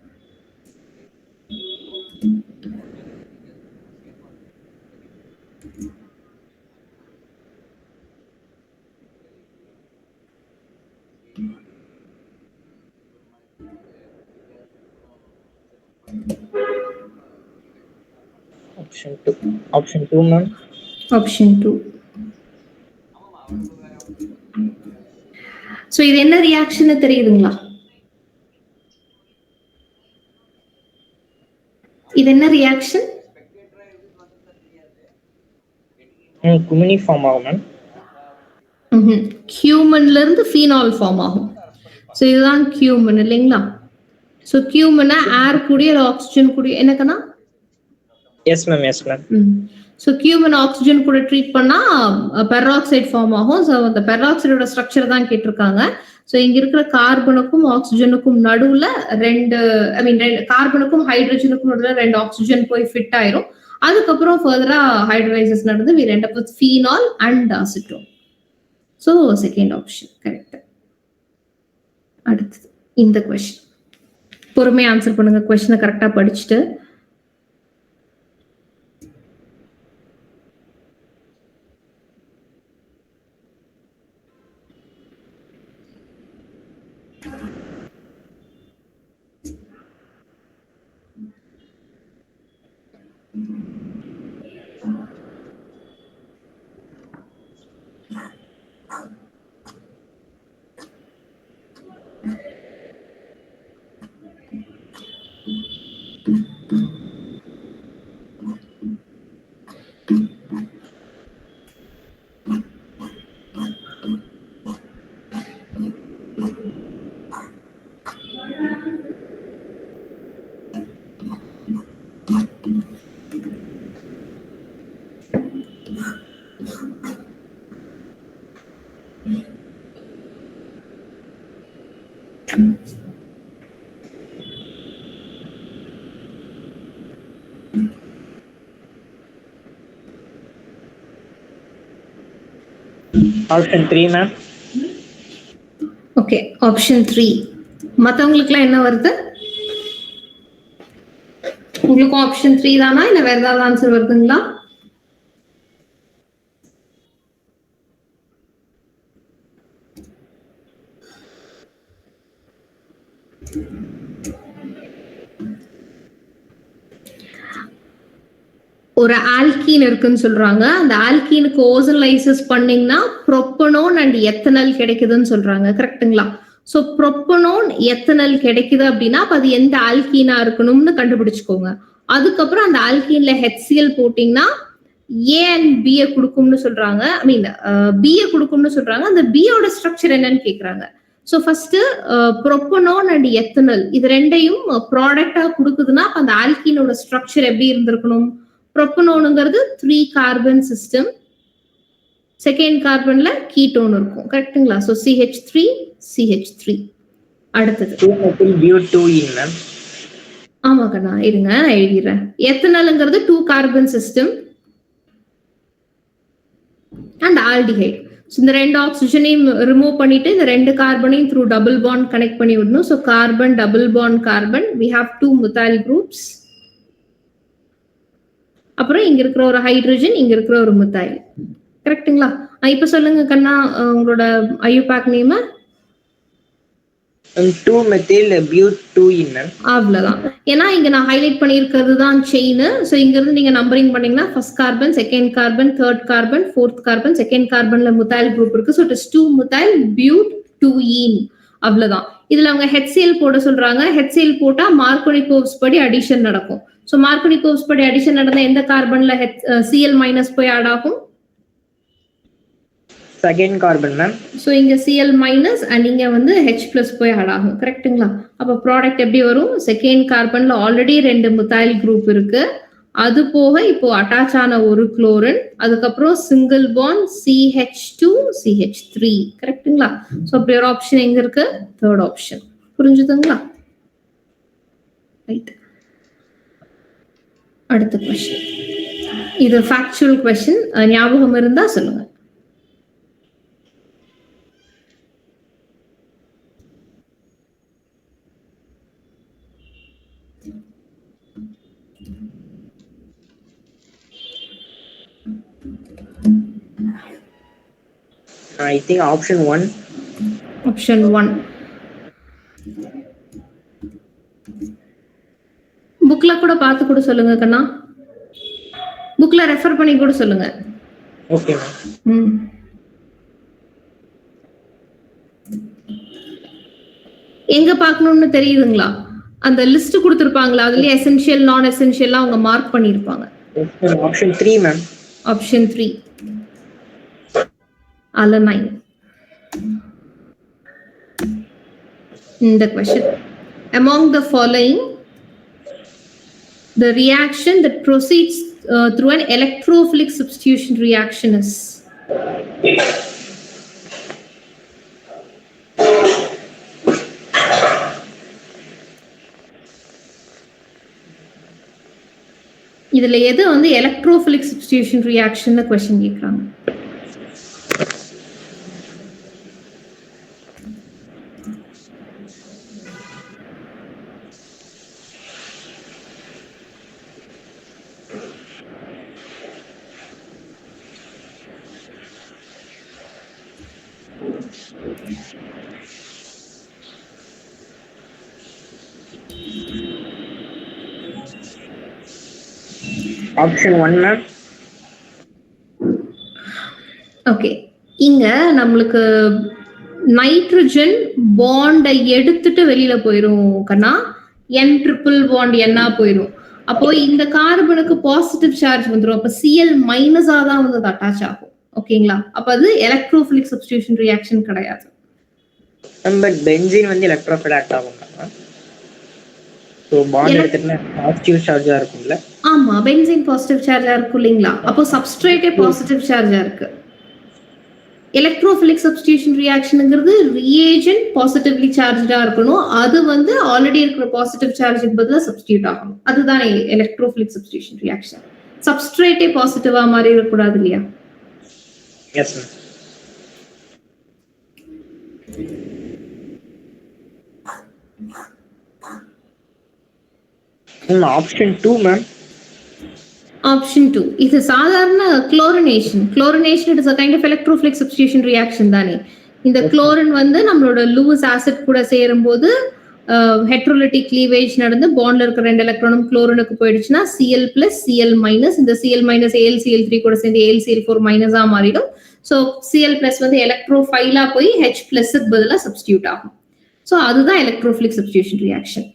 Option 2, ma'am. Option 2. So இது என்ன ரியாக்ஷன் தெரியுதுங்களா? இது என்ன ரியாக்ஷன்? குமினி ஃபார்ம் ஆகும் மேம். கியூமன்ல இருந்து ஃபீனால் ஃபார்ம் ஆகும். ஸோ இதுதான் கியூமன் இல்லைங்களா? ஸோ கியூமனை ஏர் கூடிய ஆக்சிஜன் கூடிய என்னக்கண்ணா? Yes ma'am, yes ma'am. So cumene oxygen கூட ட்ரீட் பண்ணா பெராக்சைடு ஃபார்ம் ஆகும். ஸோ அந்த பெராக்சைடோட ஸ்ட்ரக்சர் தான் கேட்டிருக்காங்க. ஸோ இங்க இருக்கிற கார்பனுக்கும் ஆக்சிஜனுக்கும் நடுவுல ரெண்டு கார்பனுக்கும் ஹைட்ரஜனுக்கும் நடுவுல 2 ஆக்சிஜன் போய் ஃபிட் ஆயிரும். அதுக்கப்புறம் ஃபர்தரா ஹைட்ரோலைசிஸ் நடந்து we end up with phenol and acetone. So second option correct. அடுத்து இந்த கொஸ்டின் பொறுமையா ஆன்சர் பண்ணுங்க. கொஸ்டினை கரெக்டா படிச்சுட்டு. Option 3, ma'am. Okay, option 3. மத்தவங்களுக்குலாம் என்ன வருது? உங்களுக்கும் ஆப்ஷன் 3 தானா இல்ல வேற ஏதாவது ஆன்சர் வருதுங்களா? ஒரு ஆல்கீன் இருக்குன்னு சொல்றாங்க. அந்த ஆல்கீனுக்கு ஓசோனைசஸ் பண்ணீங்கன்னா புரோப்பனோன் அண்ட் எத்தனால் கிடைக்குதுன்னு சொல்றாங்க. கரெக்ட்டுங்களா? சோ புரோப்பனோன் எத்தனால் கிடைக்குது அப்படின்னா அது எந்த ஆல்கீனா இருக்கணும்னு கண்டுபிடிச்சுக்கோங்க. அதுக்கப்புறம் அந்த ஆல்கீன்ல HCl போட்டீங்கன்னா A and B கொடுக்கும்னு சொல்றாங்க. B கொடுக்கும்னு சொல்றாங்க. அந்த B ஓட ஸ்ட்ரக்சர் என்னன்னு கேக்குறாங்க. சோ ஃபர்ஸ்ட் புரோப்பனோன் அண்ட் எத்தனால் இது ரெண்டையும் ப்ராடக்டா கொடுக்குதுன்னா அந்த ஆல்கீனோட ஸ்ட்ரக்சர் எப்படி இருந்திருக்கணும்? புரோப்பனோனுங்கிறது 3 கார்பன் சிஸ்டம், செகண்ட் கார்பன்ல கீட்டோன் இருக்கும். கரெக்ட்டுங்களா? So CH3 CH3. அடுத்தது 2 butene மேம். ஆமா கண்ணா, இருங்க நான் எழுதிடுறேன். எத்தனால்ங்கிறது 2 கார்பன் சிஸ்டம் அண்ட் ஆல்டிஹைட். இந்த 2 ஆக்சிஜனையும் ரிமூவ் பண்ணிட்டு இந்த 2 கார்பனையும் த்ரூ டபுள் பாண்ட் கனெக்ட் பண்ணி விடணும். So carbon double bond carbon, we have 2 methyl groups. அப்புறம் இங்க இருக்கிற ஒரு ஹைட்ரஜன், இங்க இருக்கிற ஒரு மித்தைல். கரெக்ட்டுங்களா? இப்ப சொல்லுங்க கண்ணா உங்களோட IUPAC name. 2 methyl butene ma'am. அவ்வளவுதான். ஏன்னா இங்க நான் ஹைலைட் பண்ணியிருக்கிறது தான் செயின். சோ இங்க இருந்து நீங்க நம்பரிங் பண்ணீங்கன்னா first carbon, second carbon, third carbon, fourth carbon, second கார்பன்ல மித்தைல் குரூப் இருக்கு. So it is 2 methyl butene. அவ்வளவுதான். இதுல அவங்க HCl போட சொல்றாங்க. HCl போட்டா மார்க்கோனிகோவ்ஸ் படி அடிஷன் நடக்கும். சோ மார்க்கோனிகோவ்ஸ் படி அடிஷன் நடந்தா எந்த கார்பன்ல Cl மைனஸ் போய் ஆட் ஆகும்? Second carbon ma'am. சோ இங்க Cl மைனஸ் அண்ட் இங்க வந்து H பிளஸ் போய் ஆட் ஆகும். கரெக்ட்டுங்களா? அப்ப ப்ராடக்ட் எப்படி வரும்? செகண்ட் கார்பன்ல ஆல்ரெடி 2 மித்தைல் குரூப் இருக்கு. அது போக இப்போ அட்டாச் ஆன ஒரு குளோரின், அதுக்கப்புறம் சிங்கிள் பாண்ட் CH2 CH3. கரெக்ட்டுங்களா? சோ அப்படி ஒரு ஆப்ஷன் எங்க இருக்கு? Third option. புரிஞ்சுதுங்களா? ரைட். அடுத்த கொஸ்டின். இது ஃபேக்சுவல் கொஸ்டின், ஞாபகம் இருந்தா சொல்லுங்க. I think option 1. Option 1. புக்ல கூட பார்த்து கூட சொல்லுங்க கண்ணா. புக்ல ரெஃபர் பண்ணி கூட சொல்லுங்க. Okay ma'am. எங்க பார்க்கணும்னு தெரியுதுங்களா? அந்த லிஸ்ட் கொடுத்திருப்பாங்களா, அதுல எசென்ஷியல் நான் எசென்ஷியல்லாம் அவங்க மார்க் பண்ணிருப்பாங்க. Option 3 ma'am. Option 3 alanine. இந்த question, among the following the reaction that proceeds through an electrophilic substitution reaction is? இதுல எது வந்து எலக்ட்ரோஃபிலிக் சப்ஸ்டிடியூஷன் ரியாக்ஷன் क्वेश्चन கேக்குறாங்க. Option 1 ma'am. ஓகே, இங்க நம்மளுக்கு நைட்ரஜன் பாண்டை எடுத்துட்டு வெளியில போயிரும் கண்ணா, n ட்ரிபிள் பாண்ட் என்ன போயிரும். அப்போ இந்த கார்பனுக்கு பாசிட்டிவ் சார்ஜ் வந்துரும். அப்ப Cl மைனஸா தான் வந்து அட்டாச் ஆகும். ஓகேங்களா? அப்ப அது எலக்ட்ரோஃபிலிக் சப்ஸ்டிடியூஷன் ரியாக்ஷன் கிடையாது. பட் பென்சீன் வந்து எலக்ட்ரோஃபில் ஆகும். சோ பாண்ட் எடுத்துட்டா பாசிட்டிவ் சார்ஜா இருக்கும்ல? ஆமா, பென்சீன் பாசிட்டிவ் சார்ஜா இருக்கும் இல்லீங்களா? அப்போ சப்ஸ்ட்ரேட்டே பாசிட்டிவ் சார்ஜா இருக்கு. எலக்ட்ரோஃபிலிக் சப்ஸ்டிடியூஷன் ரியாக்ஷன்ங்கிறது ரியேஜென்ட் பாசிட்டிவ்லி சார்ஜ்டா இருக்கணும். அது வந்து ஆல்ரெடி இருக்கிற பாசிட்டிவ் சார்ஜுக்கு பதிலா சப்ஸ்டிடியூட் ஆகணும். அதுதான் எலக்ட்ரோஃபிலிக் சப்ஸ்டிடியூஷன் ரியாக்ஷன். சப்ஸ்ட்ரேட்டே பாசிட்டிவா மாறி இருக்கக்கூடாது இல்லையா? Yes ma'am. Option 2 ma'am. Option 2 இது சாதாரண chlorination. Chlorination it is a kind of electrophilic substitution reaction தானே. இந்த குளோரின் வந்து நம்மளோட லூயிஸ் ஆசிட் கூட சேரும்போது ஹெட்ரோலிட்டிக் கிளீவேஜ் நடந்து பாண்ட்ல இருக்கிற 2 எலக்ட்ரானும் குளோரினுக்கு போயிடுச்சுன்னா Cl plus Cl minus, இந்த Cl minus AlCl3 கூட சேர்ந்து AlCl4 மைனஸா மாறிடும். ஸோ Cl plus வந்து எலக்ட்ரோஃபைலா போய் H பிளஸ்க்கு பதிலா சப்ஸ்டிடியூட் ஆகும். ஸோ அதுதான் electrophilic substitution reaction.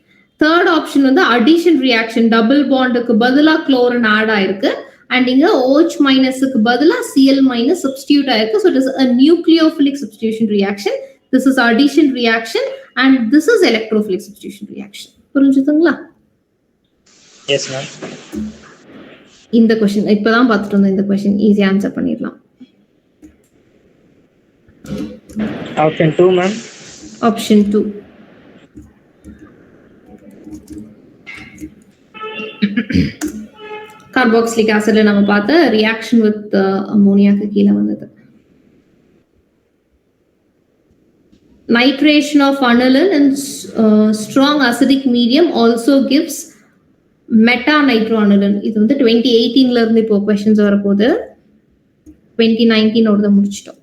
Third option வந்து அடிஷன் ரியாக்ஷன். டபுள் பாண்டுக்கு பதிலா குளோரின் ஆட் ஆயிருக்கு அண்ட் இங்க OH மைனஸுக்கு பதிலா Cl மைனஸ் சப்ஸ்டிடியூட் ஆயிருக்கு. So it is a nucleophilic substitution reaction. This is addition reaction and this is electrophilic substitution reaction. புரிஞ்சுதுங்களா? S ma'am. இந்த question இப்பதான் பார்த்துட்டு இருந்தோம். இந்த क्वेश्चन ஈஸியா ஆன்சர் பண்ணிடலாம். Option 2 ma'am. ஆப்ஷன் 2 கார்பாக்சிலிக் ஆசிட்ல நம்ம பார்த்த ரியாக்ஷன் வித் அமோனியாக்கு கீழே வந்தது. Nitration of aniline in strong acidic medium also gives meta-nitroaniline. இது வந்து 2018ல இருந்து இப்போ क्वेश्चंस வரப்போகுது. 2019 ஓட முடிச்சிட்டோம்.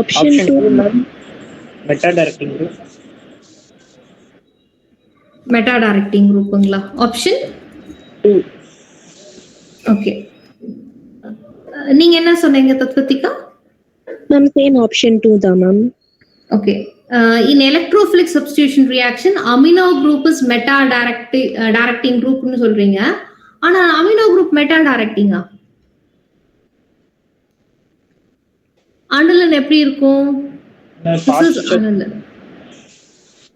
Option 2 ma'am. Meta directing group. Meta directing குரூப்புங்களா? ஆப்ஷன் 2. ஓகே, நீங்க என்ன சொன்னீங்க தத்வதிகா? Ma'am, same option 2 da ma'am. Okay. In electrophilic substitution reaction, amino group is meta directing group னு சொல்றீங்க. ஆனா amino group meta directing ஆ? அனிலின் எப்படி இருக்கும்?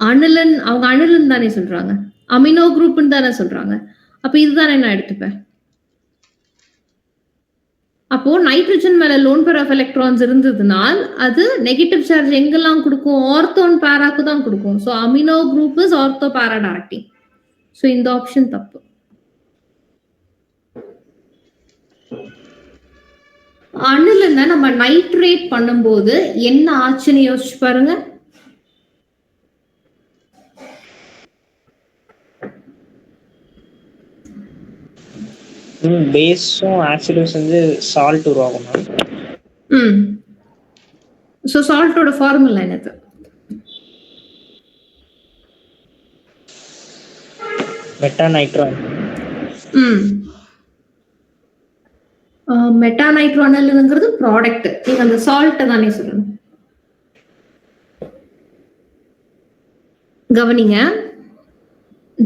அனிலின் அவங்க அனிலின் தானே சொல்றாங்க. அமினோ குரூப்னு தானே சொல்றாங்க. அப்ப இதுதானே நான் எடுத்துப்பேன். அப்போ நைட்ரஜன் மேல லோன் பேர் ஆஃப் எலக்ட்ரான்ஸ் இருந்ததுனால் அது நெகட்டிவ் சார்ஜ் எங்கெல்லாம் கொடுக்கும்? ஆர்த்தோன் பேராக்கு தான் கொடுக்கும். So amino group is ortho பேரா டைரக்டிங். ஸோ இந்த ஆப்ஷன் தப்பு. அணுல நம்ம நைட்ரேட் பண்ணும்போது என்ன ஆச்சுன்னு யோசிச்சு பாருங்க. பேஸும் ஆசிடும் வந்து சால்ட் உருவாகும். சோ சால்ட்டோட ஃபார்முலா என்னது? மெட்டாநைட்ரோ. மெட்டாநைட்ரோ அனலுங்கிறது ப்ராடக்ட். நீங்க அந்த சால்ட்டை தானே சொல்லணும். கவனிங்க,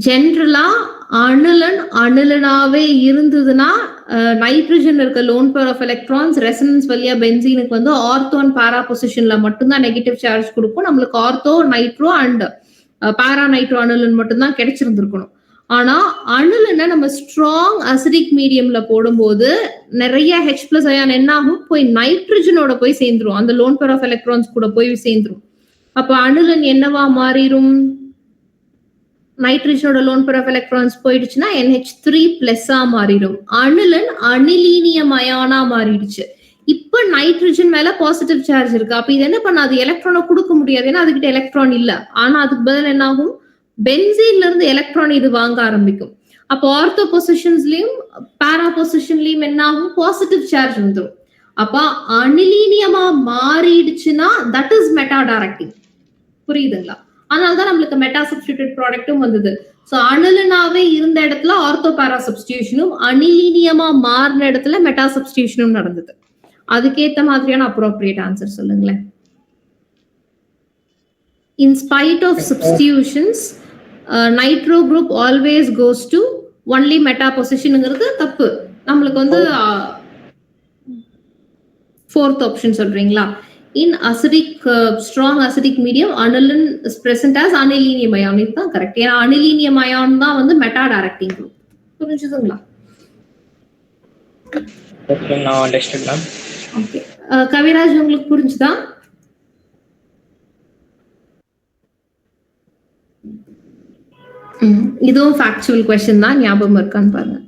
ஜென்ரலா அணுலனாவே இருந்ததுன்னா நைட்ரஜன் இருக்க loan pair of electrons resonance வழியா பென்சீனுக்கு வந்து ஆர்த்தோன் பாரா பொசிஷன்ல மட்டும்தான் நெகட்டிவ் சார்ஜ் கொடுக்கும். நம்மளுக்கு ortho nitro and para nitro aniline மட்டும்தான் கிடைச்சிருந்திருக்கணும். ஆனா அணுலனை நம்ம ஸ்ட்ராங் அசிடிக் மீடியம்ல போடும்போது நிறைய H+ அயான் என்ன ஆகும்? போய் நைட்ரஜனோட போய் சேர்ந்துரும். அந்த லோன் பேர் ஆஃப் எலக்ட்ரான்ஸ் கூட போய் சேர்ந்துரும். அப்ப அணுலன் என்னவா மாறிடும்? நைட்ரஜனோட லோன் பேர் ஆஃப் எலக்ட்ரான்ஸ் போயிடுச்சுன்னா NH3+ மாறிடும். அணுலன் அனிலீனியம் அயானா மாறிடுச்சு. இப்ப நைட்ரஜன் மேல பாசிட்டிவ் சார்ஜ் இருக்கு. அப்ப இது என்ன பண்ணாது? எலக்ட்ரானை கொடுக்க முடியாது. ஏன்னா அதுகிட்ட எலக்ட்ரான் இல்ல. ஆனா அதுக்கு பதில் என்ன ஆகும்? பென்சீன்ல இருந்து எலக்ட்ரான் இது வாங்க ஆரம்பிக்கும். அப்போ ஆர்த்தோ பொசிஷன்ஸ்லயும் பாரா பொசிஷன்லயும் என்ன ஆகும்? பாசிட்டிவ் சார்ஜ் வந்துடும். அப்ப அனிலீனியமா மாறிடுச்சுன்னா தட் இஸ் மெட்டா டைரக்டிங். புரியுதுங்களா? அதனாலதான் நம்மளுக்கு மெட்டா சப்ஸ்டிடியூட் ப்ராடக்ட்டும் வந்தது. சோ அணுலனாவே இருந்த இடத்துல ஆர்த்தோ பாரா சப்ஸ்டிடியூஷனும், அனிலீனியமா மாறின இடத்துல மெட்டா சப்ஸ்டிடியூஷனும் நடந்தது. அதுக்கேத்த மாதிரியான அப்ரோப்ரியேட் ஆன்சர் சொல்லுங்களேன். In spite of substitutions, nitro group always goes to only meta positionங்கிறது தப்பு. நம்மளுக்கு வந்து fourth option சொல்றீங்களா? In acidic strong acidic medium aniline is present as anilinium ion. இதுதான் கரெக்ட். ஏன்னா anilinium ion தான் வந்து மெட்டா டைரக்டிங் குரூப். புரிஞ்சுதுங்களா? ஓகே, நான் அண்டர்ஸ்டாண்ட். ஓகே, கவிராஜ் உங்களுக்கு புரிஞ்சுதா? இதுவும் ஃபேக்சுவல் क्वेश्चन தான், ஞாபகம் இருக்கான்னு பாருங்க.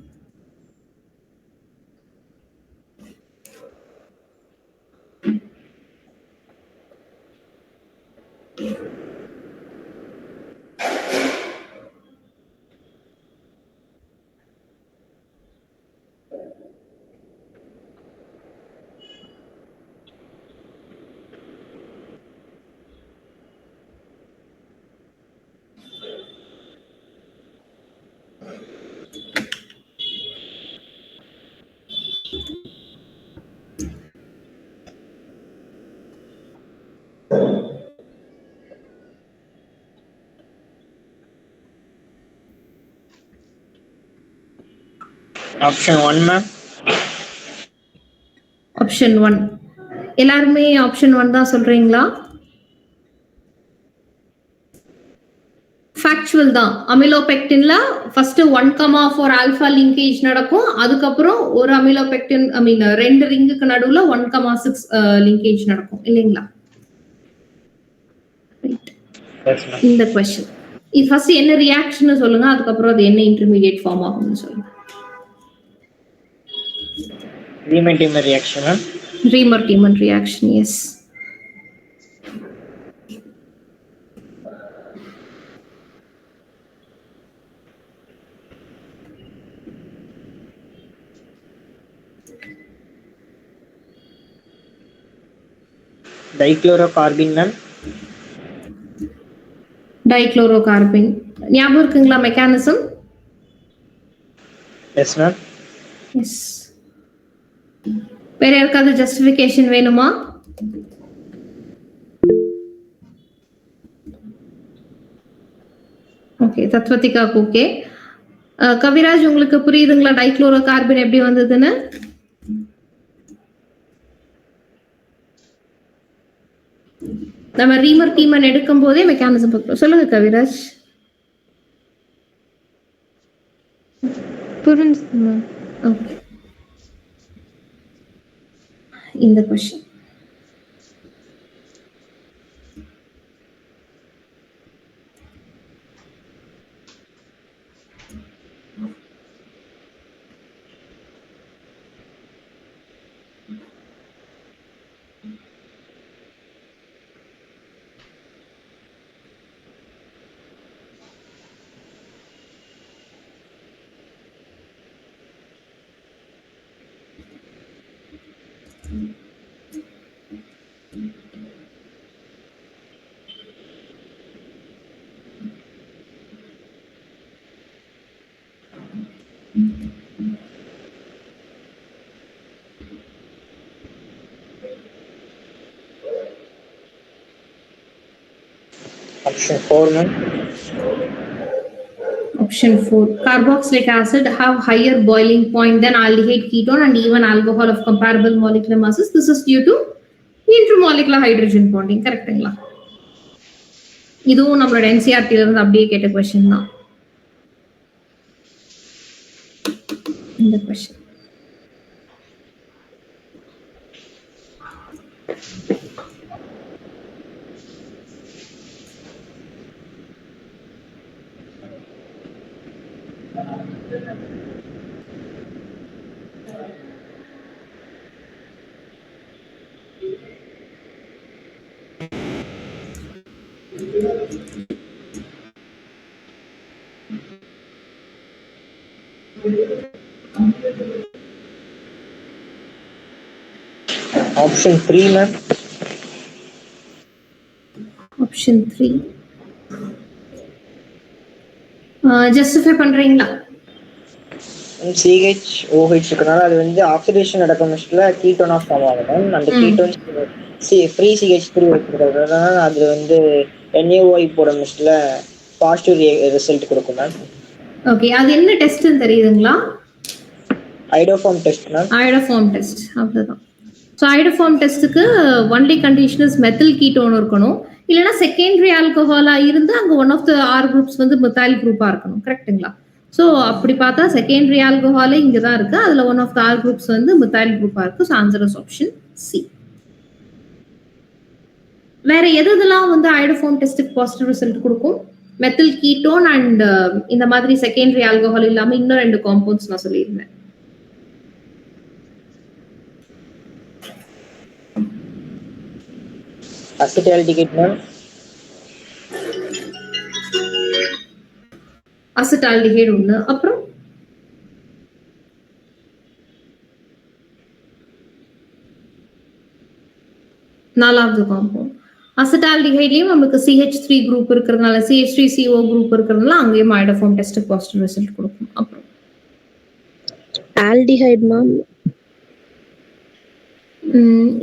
Option 1 ma'am. ஆப்ஷன் 1 எல்லாருமே ஆப்ஷன் 1 தான் சொல்றீங்களா? ஃபேக்சுவல் தான். அமிலோபெக்டின்ல ஃபர்ஸ்ட் 1,4 ஆல்பா லிங்கேஜ் நடக்கும். அதுக்கப்புறம் ஒரு அமிலோபெக்டின் ரெண்டு ரிங்குக்கு நடுவுல 1,6 லிங்கேஜ் நடக்கும் இல்லைங்களா? இந்த क्वेश्चन இது ஃபர்ஸ்ட் என்ன ரியாக்ஷன் சொல்லுங்க, அதுக்கப்புறம் அது என்ன இன்டர்மீடியேட் ஃபார்ம் ஆகும்னு சொல்லுங்க. Riemann-Diemel reaction, ma'am. Riemann-Diemel reaction, yes. Dichlorocarbene, ma'am. Dichlorocarbene. ஞாபகம் இருக்குங்களா மெக்கானிசம்? Yes, ma'am. Yes. வேற யாருக்காவது ஜஸ்டிஃபிகேஷன் வேணுமா? Okay, தத்வதிகா okay. கவிராஜ் உங்களுக்கு புரியுதுங்களா டைக்ளோரோ கார்பன் எப்படி வந்ததுன்னு? நம்ம ரீமர் எடுக்கும் போதே மெக்கானிசம் பார்க்கிறோம். சொல்லுங்க கவிராஜ். புரிஞ்சுது மேம். ஓகே, இந்த question. Option 4, ma'am. Option 4. Carboxylic acid have higher boiling point than aldehyde, ketone and even alcohol of comparable molecular masses. This is due to intermolecular hydrogen bonding. கரெக்ட்டுங்களா? இதுவும் நம்மளோட NCERT ல இருந்து அப்படியே கேட்ட கொஸ்டின் தான் இந்த question. Option 3, ma'am. Option 3. Justify பண்றீங்களா? CHOH இருக்கனால அது வந்து ஆக்சிடேஷன் நடக்கும் மிஸ்ட்ல கீட்டோனா ஃபார்ம் ஆகும். அந்த கீட்டோன் ஃப்ரீ CH3 இருக்கிறதுனால அது வந்து NaOH போட மிஸ்ட்ல பாசிட்டிவ் ரிசல்ட் கொடுக்கும் மேம். ஓகே, அது என்ன டெஸ்ட்னு தெரியுதுங்களா? Iodoform test ma'am. Iodoform test அப்படிதான். ஸோ ஐடோஃபார்ம் டெஸ்ட்டுக்கு only condition is methyl ketone இருக்கணும், இல்லைன்னா செகண்டரி ஆல்கஹாலா இருந்து அங்கே one of the R groups வந்து மெத்தில் குரூப்பா இருக்கணும். கரெக்ட்டுங்களா? ஸோ அப்படி பார்த்தா செகண்டரி ஆல்கஹாலே இங்கே தான் இருக்கு, அதில் one of the R groups வந்து மெத்தில் குரூப்பா இருக்கு. So answer is option C. வேற எதெல்லாம் வந்து ஐடோஃபார்ம் டெஸ்ட்டுக்கு பாசிட்டிவ் ரிசல்ட் கொடுக்கும்? மெத்தில் கீட்டோன் அண்ட் இந்த மாதிரி செகண்டரி ஆல்கஹால் இல்லாம இன்னும் 2 காம்பவுண்ட்ஸ் நான் சொல்லியிருந்தேன். Acetaldehyde ma'am. அசிட்டால்டிஹைட் ஒன்று. அப்புறம் நாலாவது காம்பவுண்ட் அசிட்டால்டிஹைட்லயும் நமக்கு CH3 குரூப் இருக்கிறதுனால CH3CO குரூப் இருக்கிறதுனால அங்கேயும் ஐடோஃபார்ம் டெஸ்ட் பாசிட்டிவ் ரிசல்ட் கொடுக்கும். அப்புறம் ஆல்டிஹைட் மேம்.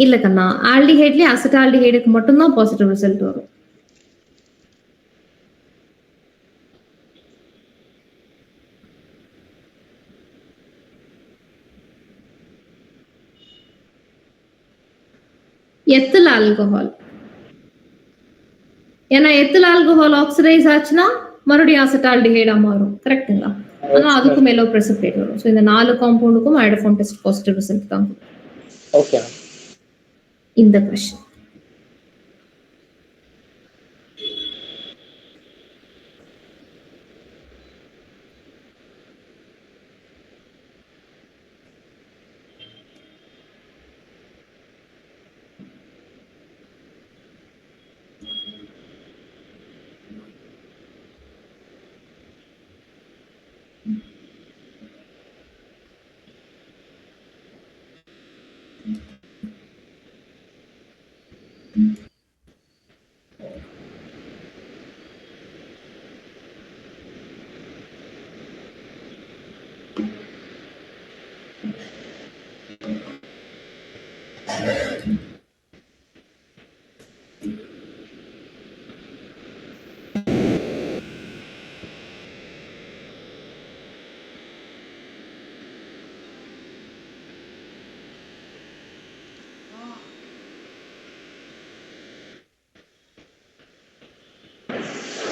இல்ல கண்ணா, ஆல்டிஹைட்லயே அசிட்டால்டிஹைடுக்கு மட்டும்தான் பாசிட்டிவ் ரிசல்ட் வரும். எத்தில் ஆல்கஹால், ஏன்னா எத்தில் ஆல்கஹால் ஆக்சிடைஸ் ஆச்சுன்னா மறுபடியும் அசிட்டால்டிஹைடா மாறும். கரெக்ட்டுங்களா? ஆனா அதுக்கும் மேலோ பிரசிபிடேட் வரும். ஸோ இந்த 4 காம்பவுண்டுக்கும் ஐடோஃபார்ம் டெஸ்ட் பாசிட்டிவ் ரிசல்ட் தான். ஓகே. இந்த question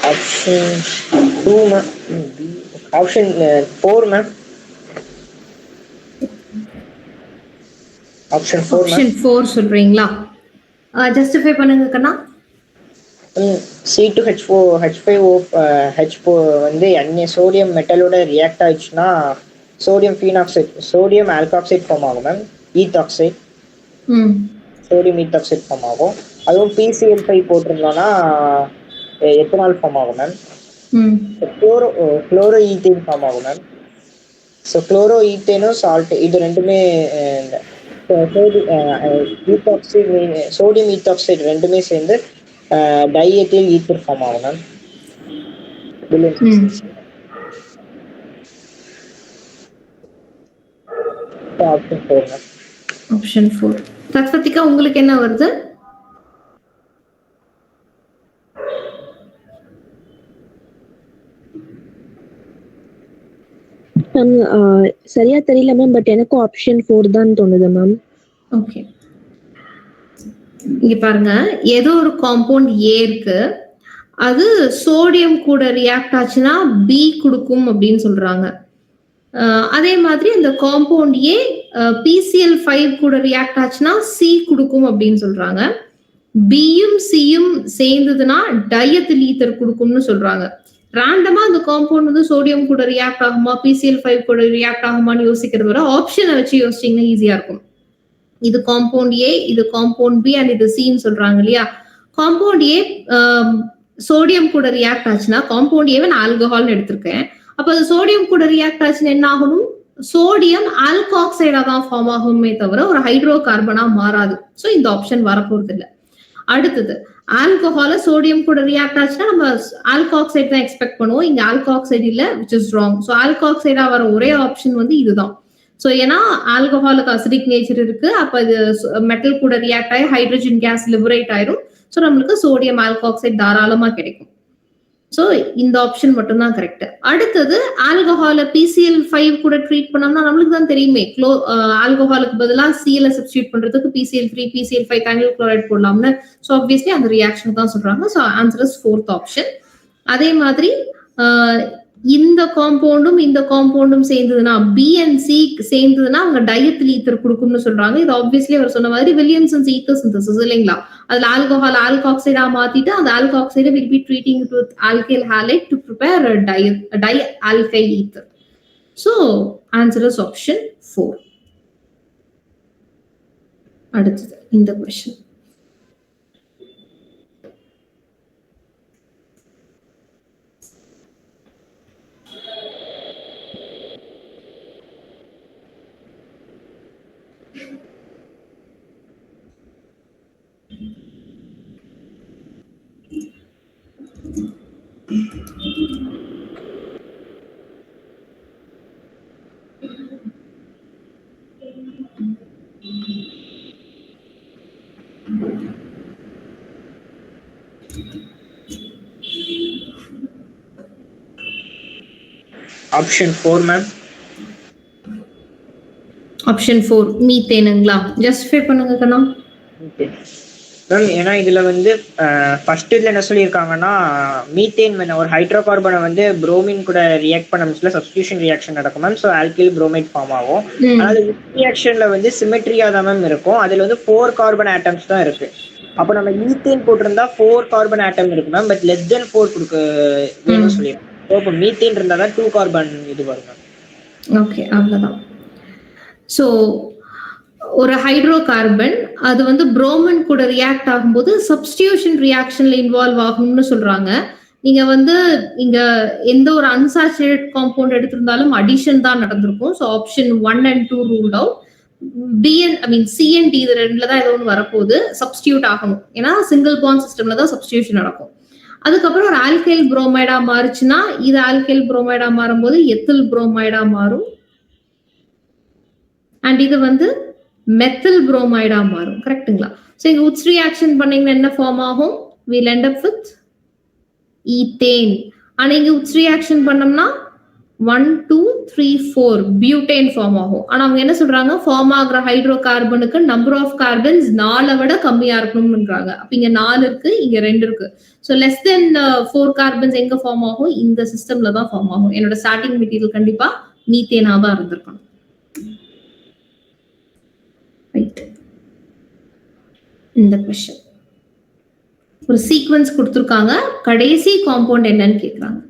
Option 2 ma'am. Option 4 ma'am. Option 4 option 4 சொல்றீங்களா? ஜஸ்டிஃபை பண்ணுங்க கண்ணா. C2H5O H4 வந்து சோடியம் மெட்டலோட ரியாக்ட் ஆயிடுச்சுன்னா sodium phenoxide, sodium alkoxide form ஆகும் ma'am. Ethoxide, sodium ethoxide form ஆகும். அதுவும் PCl5 போட்டிருந்தோம்னா எத்தனால் ஃபார்ம் ஆகும் மேம். குளோரோ ஈத்தேன் ஃபார்ம் ஆகும் மேம். ஸோ குளோரோ ஈத்தேனும் சால்ட் இது ரெண்டுமே சோடியம் ஈத்தாக்சைடு ரெண்டுமே சேர்ந்து டைஎத்தில் ஈத்தர் ஃபார்ம் ஆகும் மேம். ஆப்ஷன் 4. தத்வதிகா உங்களுக்கு என்ன வருது? சரியா தெரியல மேம், பட் எனக்கு ஆப்ஷன் 4 தான் தோணுது மேம். ஓகே, இங்க பாருங்க, ஏதோ ஒரு காம்பவுண்ட் ஏ இருக்கு, அது சோடியம் கூட ரியாக்ட் ஆச்சுன்னா பி கொடுக்கும் அப்படின்னு சொல்றாங்க. அதே மாதிரி இந்த காம்பவுண்ட் ஏ PCl5 கூட ரியாக்ட் ஆச்சுன்னா சி கொடுக்கும் அப்படின்னு சொல்றாங்க. பியும் சியும் சேர்ந்ததுன்னா டைஎத்தில் ஈத்தர் கொடுக்கும்னு சொல்றாங்க. ரேண்டமா அந்த காம்பவுண்ட் வந்து சோடியம் கூட ரியாக்ட் ஆகுமா PCl5 கூட ரியாக்ட் ஆகுமான்னு யோசிக்கிறத விட ஆப்ஷனை வச்சு யோசிச்சீங்கன்னா ஈஸியா இருக்கும். இது காம்பவுண்ட் ஏ, இது காம்பவுண்ட் பி அண்ட் இது சின்னு சொல்றாங்க இல்லையா? காம்பவுண்ட் ஏ சோடியம் கூட ரியாக்ட் ஆச்சுன்னா காம்பவுண்ட் ஏவை நான் ஆல்கஹால்னு எடுத்திருக்கேன். அப்ப அது சோடியம் கூட ரியாக்ட் ஆச்சுன்னா என்ன ஆகணும்? சோடியம் ஆல்காக்சைடா தான் ஃபார்ம் ஆகுமே தவிர ஒரு ஹைட்ரோ கார்பனா மாறாது. ஸோ இந்த ஆப்ஷன் வரப்போறது இல்லை. அடுத்தது, ஆல்கஹால சோடியம் கூட ரியாக்ட் ஆச்சுன்னா நம்ம ஆல்காக்சைடு தான் எக்ஸ்பெக்ட் பண்ணுவோம். இங்க ஆல்காக்சைடு இல்ல, விச் இஸ் ராங். ஸோ ஆல்காக்சைடா வர ஒரே ஆப்ஷன் வந்து இதுதான். ஸோ ஏன்னா ஆல்கஹாலுக்கு அசிடிக் நேச்சர் இருக்கு, அப்ப இது மெட்டல் கூட ரியாக்ட் ஆகி ஹைட்ரஜன் கேஸ் லிபரேட் ஆயிரும். ஸோ நம்மளுக்கு சோடியம் ஆல்காக்சைடு தாராளமா கிடைக்கும். ஸோ இந்த ஆப்ஷன் மட்டும் தான் கரெக்ட். அடுத்தது, ஆல்கஹால PCl5 கூட ட்ரீட் பண்ணோம்னா நம்மளுக்கு தான் தெரியுமே, ஆல்கஹாலுக்கு பதிலாக Cl சப்ஸ்டியூட் பண்றதுக்கு PCl3 PCl5 கைனல் குளோரைட் போடலாம்னு. ஸோ ஆப்வியஸ்லி அந்த ரியாக்ஷன் தான் சொல்றாங்க. So answer is 4th option. அதே மாதிரி இந்த காம்பவுண்டும் இந்த காம்பவுண்டும் சேர்ந்ததுன்னா பி அண்ட் சி சேர்ந்ததுன்னா அவங்க டைஎத்தில் ஈத்தர் கொடுக்கும்னு சொல்றாங்க. இது ஆப்வியஸ்லி அவர் சொன்ன மாதிரி வில்லியம்சன்ஸ் ஈத்தர் சிந்தசிஸ் இல்லைங்களா? அதுல ஆல்கஹால் ஆல்காக்சைடா மாத்திட்டு அந்த ஆல்காக்சைடை will be treating it with alkyl halide to prepare a dialkyl ether. So answer is option 4. அடுத்தது இந்த question. Option 4 ma'am. ஆப்ஷன் 4 மீத்தேனுங்களா? ஜஸ்டிஃபை பண்ணுங்க கண்ணா. மேம், ஏன்னா இதுல வந்து ஃபர்ஸ்ட் இதுல என்ன சொல்லியிருக்காங்கன்னா, மீத்தேன் ஒரு ஹைட்ரோ கார்பனை வந்து புரோமின் கூட ரியாக்ட் பண்ண முடியல, சப்ஸ்டியூஷன் ரியாக்ஷன் நடக்கும் ma'am. So alkyl bromide form ஆகும். அதாவது ரியாக்ஷன்ல வந்து சிமெட்ரியா தான் மேம் இருக்கும். அதுல வந்து 4 கார்பன் ஆட்டம்ஸ் தான் இருக்கு. அப்போ நம்ம மீத்தேன் போட்டிருந்தா 4 கார்பன் ஆட்டம் இருக்கு மேம், பட் லெஸ் தென் 4 கொடுக்க வேணும்னு சொல்லியிருக்கோம். இப்போ மீத்தேன் இருந்தா தான் 2 கார்பன் இது வரும் மேம். ஓகே, அவ்வளவுதான். ஸோ ஒரு ஹைட்ரோ கார்பன் அது வந்து புரோமின் கூட ரியாக்ட் ஆகும்போது சப்ஸ்டியூஷன் ரியாக்ஷன்ல இன்வால்வ் ஆகும்னு சொல்றாங்க. நீங்க வந்து இங்க எந்த ஒரு அன்சாச்சுரேட் காம்பவுண்ட் எடுத்திருந்தாலும் அடிஷன் தான் நடந்திருக்கும். So option 1 and 2 ruled out. C and D இது ரெண்டுல தான் ஏதோ ஒன்று வரப்போகுது, சப்ஸ்டியூட் ஆகணும். ஏன்னா சிங்கிள் பாண்ட் சிஸ்டம்ல தான் சப்ஸ்டியூஷன் நடக்கும். அதுக்கப்புறம் ஒரு ஆல்கைல் புரோமைடா மாறுச்சுன்னா இது ஆல்கைல் புரோமைடா மாறும்போது எத்தில் புரோமைடா மாறும், அண்ட் இது வந்து மெத்தில் புரோமைடா மாறும். கரெக்ட்டுங்களா? ஸோ இங்க உட்ஸ் ரியாக்ஷன் பண்ணீங்கன்னா என்ன ஃபார்ம் ஆகும்? we'll end up with ethane. ஆனா இங்க உட்ஸ் ரியாக்ஷன் பண்ணோம்னா 1 2 3 4 பியூட்டேன் ஃபார்ம் ஆகும். ஆனா அவங்க என்ன சொல்றாங்க, ஃபார்ம் ஆகிற ஹைட்ரோ கார்பனுக்கு நம்பர் ஆஃப் கார்பன்ஸ் 4 விட கம்மியா இருக்கணும்ன்றாங்க. அப்ப இங்க 4 இருக்கு, இங்க 2 இருக்கு. ஸோ லெஸ் தென் 4 கார்பன்ஸ் எங்க ஃபார்ம் ஆகும்? இந்த சிஸ்டம்ல தான் ஃபார்ம் ஆகும். என்னோட ஸ்டார்டிங் மெட்டீரியல் கண்டிப்பா மீத்தேனா தான் இருந்திருக்கணும். ரைட். இந்த क्वेश्चन ஒரு சீக்வென்ஸ் கொடுத்திருக்காங்க, கடைசி காம்பவுண்ட் என்னன்னு கேக்குறாங்க.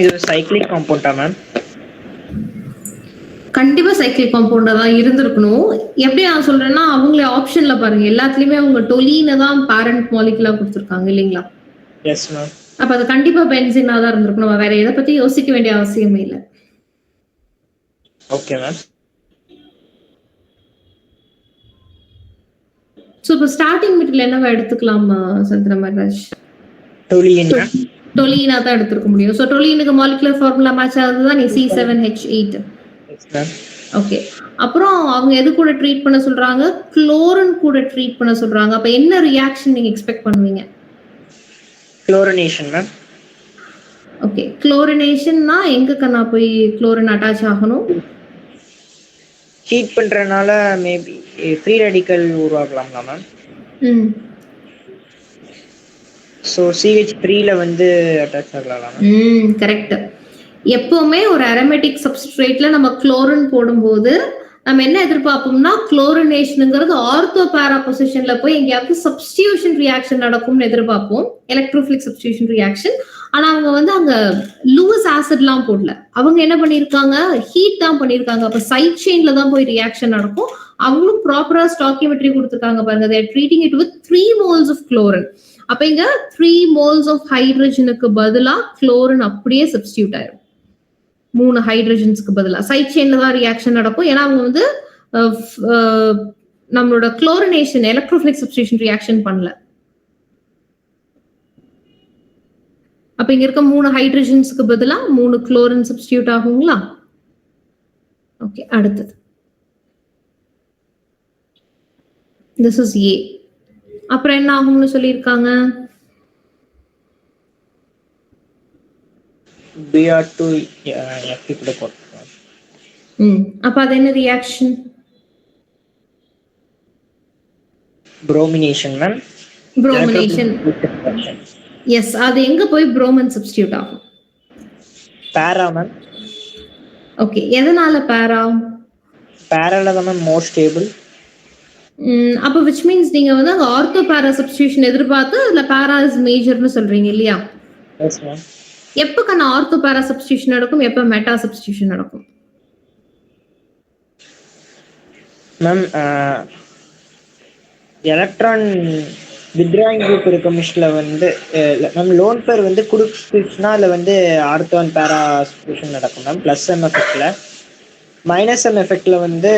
இது சைக்ளிக் காம்பவுண்டா மேம்? கண்டிப்பா சைக்ளிக் காம்பவுண்டா தான் இருந்திருக்கணும். எப்படி நான் சொல்றேன்னா, அவங்களே ஆப்ஷன்ல பாருங்க, எல்லாத்துலயுமே அவங்க டொலீனை தான் பேரண்ட் மாலிகுலா கொடுத்திருக்காங்க இல்லைங்களா? Yes ma'am. அப்ப அது கண்டிப்பா பென்சீனா தான் இருந்திருக்கணும். வேற எதை பத்தி யோசிக்க வேண்டிய அவசியமே இல்லை. Okay ma'am. சோ இப்போ ஸ்டார்டிங் மெட்டீரியல் என்னவா எடுத்துக்கலாம் சந்திரமராஜ்? டொலீன். டொலீனா தான் எடுத்துக்க முடியும். சோ டொலீனுக்கு மாலிகுலர் ஃபார்முலா மேட்ச் ஆகுதுதான் C7H8. ஓகே. அப்புறம் அவங்க எது கூட ட்ரீட் பண்ண சொல்றாங்க? குளோரின் கூட ட்ரீட் பண்ண சொல்றாங்க. அப்ப என்ன ரியாக்ஷன் நீங்க எக்ஸ்பெக்ட் பண்ணுவீங்க? Chlorination ma'am. ஓகே. குளோரினேஷன்னா எங்க கண்ணா போய் குளோரின் அட்டாச் ஆகணும்? ஹீட் பண்றனால மேபி ஃப்ரீ ரேடிக்கல் உருவாகலாம்ல மேம்? சோ CH3ல வந்து அட்டாச் ஆகலாம். கரெக்ட். எப்பவுமே ஒரு அரோமேட்டிக் சப்ஸ்ட்ரேட்ல நம்ம குளோரின் போடும்போது நம்ம என்ன எதிர்பார்ப்போம்னா, குளோரினேஷனுங்கிறது ஆர்த்தோ பேரா பொசிஷன்ல போய் எங்கேயாவது சப்ஸ்டிடியூஷன் ரியாக்ஷன் நடக்கும்னு எதிர்பார்ப்போம், எலக்ட்ரோஃபிலிக் சப்ஸ்டிடியூஷன் ரியாக்ஷன். ஆனா அவங்க வந்து அங்க லூயிஸ் ஆசிட்லாம் போடல. அவங்க என்ன பண்ணிருக்காங்க? ஹீட் தான் பண்ணிருக்காங்க. அப்ப சைட் செயின்ல தான் போய் ரியாக்ஷன் நடக்கும். அவங்களும் ப்ராப்பரா ஸ்டாக்கியோமெட்ரி கொடுத்திருக்காங்க பாருங்க. they are treating it with 3 moles of chlorine. அப்ப இங்க 3 moles of ஹைட்ரஜனுக்கு பதிலா குளோரின் அப்படியே சப்ஸ்டிடியூட் ஆயிரும். 3 ஹைட்ரஜன்ஸ்க்கு பதிலா சைட் செயின்ல தான் ரியாக்ஷன் நடக்கும். ஏன்னா அவங்க வந்து நம்மளோட குளோரினேஷன் எலக்ட்ரோஃபிலிக் சப்ஸ்டிடியூஷன் ரியாக்ஷன் பண்ணல. அப்ப இங்க இருக்க 3 ஹைட்ரஜன்ஸ்க்கு பதிலா 3 குளோரின் சப்ஸ்டிடியூட் ஆகுங்களா? ஓகே. அடுத்தது திஸ் இஸ் A. அப்புறம் என்ன ஆகும்னு சொல்லியிருக்காங்க? Br2 Fe கூட போட்டுருக்காங்க. அப்ப அது என்ன reaction? Bromination ma'am. Bromination. Yes. அது எங்க போய் புரோமின் சப்ஸ்டிடியூட் ஆகும்? பேரா மேம். ஓகே. எதனால பேரா? பேரால தான் மேம் மோர் ஸ்டேபிள். அப்ப which means நீங்க வந்து அங்க ஆர்த்தோ பேரா சப்ஸ்டிடியூஷன் எதிர்பார்த்து அதுல பேரா இஸ் மேஜர்னு சொல்றீங்க இல்லையா? Yes ma'am. எப்ப கண்ணா ஆர்த்தோ பேரா சப்ஸ்டிடியூஷன் நடக்கும், எப்ப மெட்டா சப்ஸ்டிடியூஷன் நடக்கும்? மேம் எலக்ட்ரான் வித்ட்ராயிங் குரூப் இருக்க மிஷ்ல வந்து மேம் லோன் பேர் வந்து குடுக்குச்சுன்னா அதுல வந்து ஆர்த்தோ அண்ட் பேரா சப்ஸ்டிடியூஷன் நடக்கும் மேம். பிளஸ் எம் எஃபெக்ட்ல. மைனஸ் எம் எஃபெக்ட்ல வந்து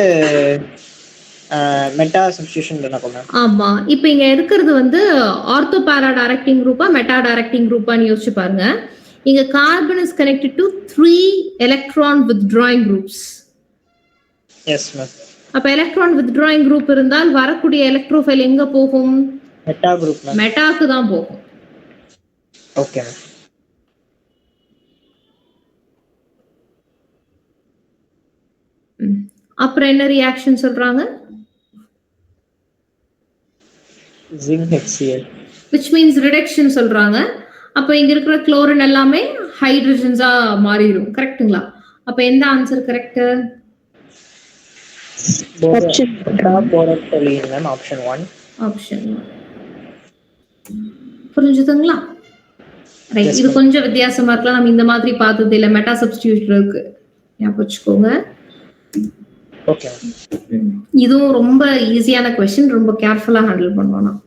மெட்டா சப்ஸ்டிடியூஷன் நடக்கும் மேம். ஆமா. இப்போ இங்க இருக்கிறது வந்து ஆர்த்தோ பேரா டைரக்டிங் குரூப்பா மெட்டா டைரக்டிங் குரூப்பான்னு யோசிச்சு பாருங்க. இங்க carbon is connected to 3 electron withdrawing groups. Yes ma'am. அப்ப எலக்ட்ரான் வித்ட்ராயிங் குரூப் இருந்தால் வரக்கூடிய எலக்ட்ரோஃபைல் எங்க போகும்? Meta group ma'am. மெட்டாக்கு தான் போகும். Okay ma'am. அப்புறம் என்ன ரியாக்ஷன் சொல்றாங்க? Zinc HCl, which means reduction சொல்றாங்க. அப்ப இங்க இருக்கிற குளோரின் எல்லாமே ஹைட்ரஜன்ஸா மாறிடும். கரெக்ட்டுங்களா? அப்ப எந்த answer correct? Option ma'am. Option 1. Option புரிஞ்சுதுங்களா? ரைட். இது கொஞ்சம் வித்தியாசமா இருக்கலாம். நம்ம இந்த மாதிரி பார்த்தது இல்ல. மெட்டா சப்ஸ்டிடியூட் இருக்கு. ஞாபகம் வச்சுக்கோங்க. ஓகே. இதுவும் ரொம்ப ஈஸியான क्वेश्चन. ரொம்ப கேர்ஃபுல்லா ஹேண்டில் பண்ணணும்.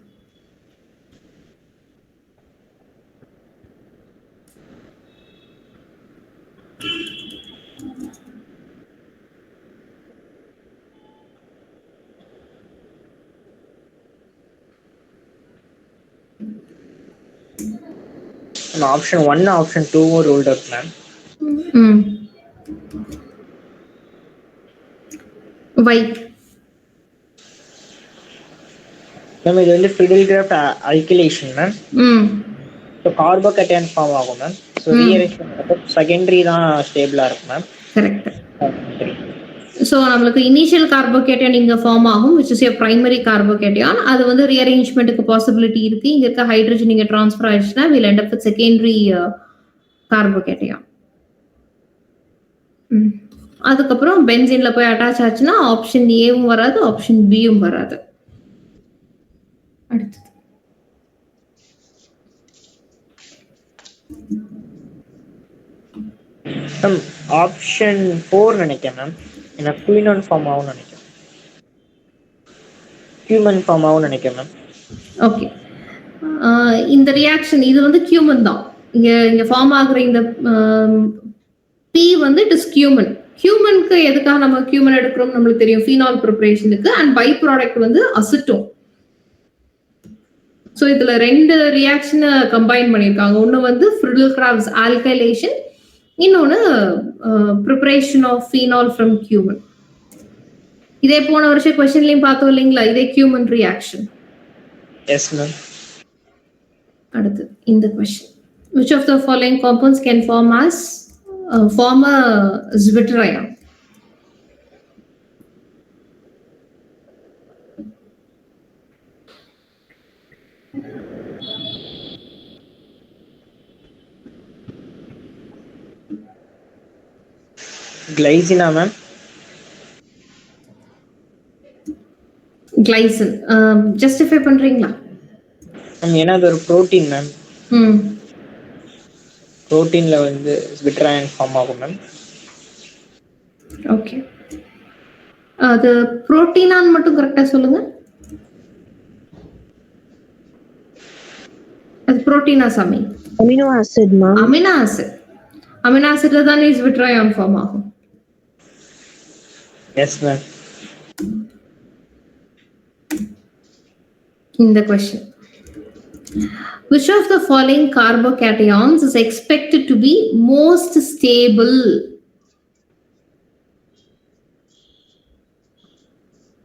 Option 1 option 2 ruled out ma'am. Why ma'am இது வந்து Friedel Crafts alkylation ma'am. So carbocation form ஆகும் மேம். ஸோ ரீஅரேஞ்ச்மென்ட் செகண்டரி தான் ஸ்டேபிளா இருக்கும் மேம். கரெக்ட். ஸோ நம்மளுக்கு இனிஷியல் கார்போகேட்டையான் இங்க ஃபார்ம் ஆகும், which is a primary carbocation. அது வந்து ரீஅரேஞ்ச்மென்ட்க்கு பாசிபிலிட்டி இருக்கு. இங்க இருக்க ஹைட்ரஜன் இங்க ட்ரான்ஸ்ஃபர் ஆயிடுச்சுன்னா we'll end up with secondary carbocation. அதுக்கப்புறம் பென்சீன்ல போய் அட்டாச் ஆச்சுன்னா ஆப்ஷன் ஏவும் வராது, ஆப்ஷன் பியும் வராது. அடுத்து மேம் ஆப்ஷன் 4 நினைக்கிறேன் மேம். எனக்கு குயினான் ஃபார்ம் ஆகும் நினைக்கிறேன். ஹியூமன் ஃபார்ம் ஆகும் நினைக்கிறேன் மேம். ஓகே. இந்த ரியாக்ஷன் இது வந்து கியூமன் தான். இங்க ஃபார்ம் ஆகுற இந்த பி வந்து இட் இஸ் கியூமன். ஹியூமனுக்கு எதுக்காக நம்ம கியூமன் எடுக்கிறோம் நம்மளுக்கு தெரியும், ஃபீனால் ப்ரிப்பரேஷனுக்கு. அண்ட் பை ப்ராடக்ட் வந்து அசிட்டோன். ஸோ இதுல ரெண்டு ரியாக்ஷனை கம்பைன் பண்ணியிருக்காங்க. ஒன்று வந்து ஃபிடில்கிராஃப்ட்ஸ் ஆல்கைலேஷன், இன்னொன்று preparation of phenol from cumene. இதே போன வருஷம் क्वेश्चनலயும் பார்த்தோம் இல்லைங்களா, இதே கியூமன் ரியாக்ஷன். S ma'am. அடுத்து இந்த question, which of the following compounds can form a zwitterion? கிளைசினா மேம். கிளைசின் ஜஸ்டிஃபை பண்றீங்களா? ஏன்னா அது ஒரு புரோட்டீன் மேம். புரோட்டீன்ல வந்து zwitterion ஃபார்ம் ஆகும் மேம். ஓகே. அது புரோட்டீனான்னு மட்டும் கரெக்டா சொல்லுங்க. அது புரோட்டீனா சாமி? அமினோ ஆசிட் மா. Amino acid. அமினோ ஆசிட்ல தான் zwitterion ஃபார்ம் ஆகும். Yes ma'am. இந்த question, which of the following carbocations is expected to be most stable?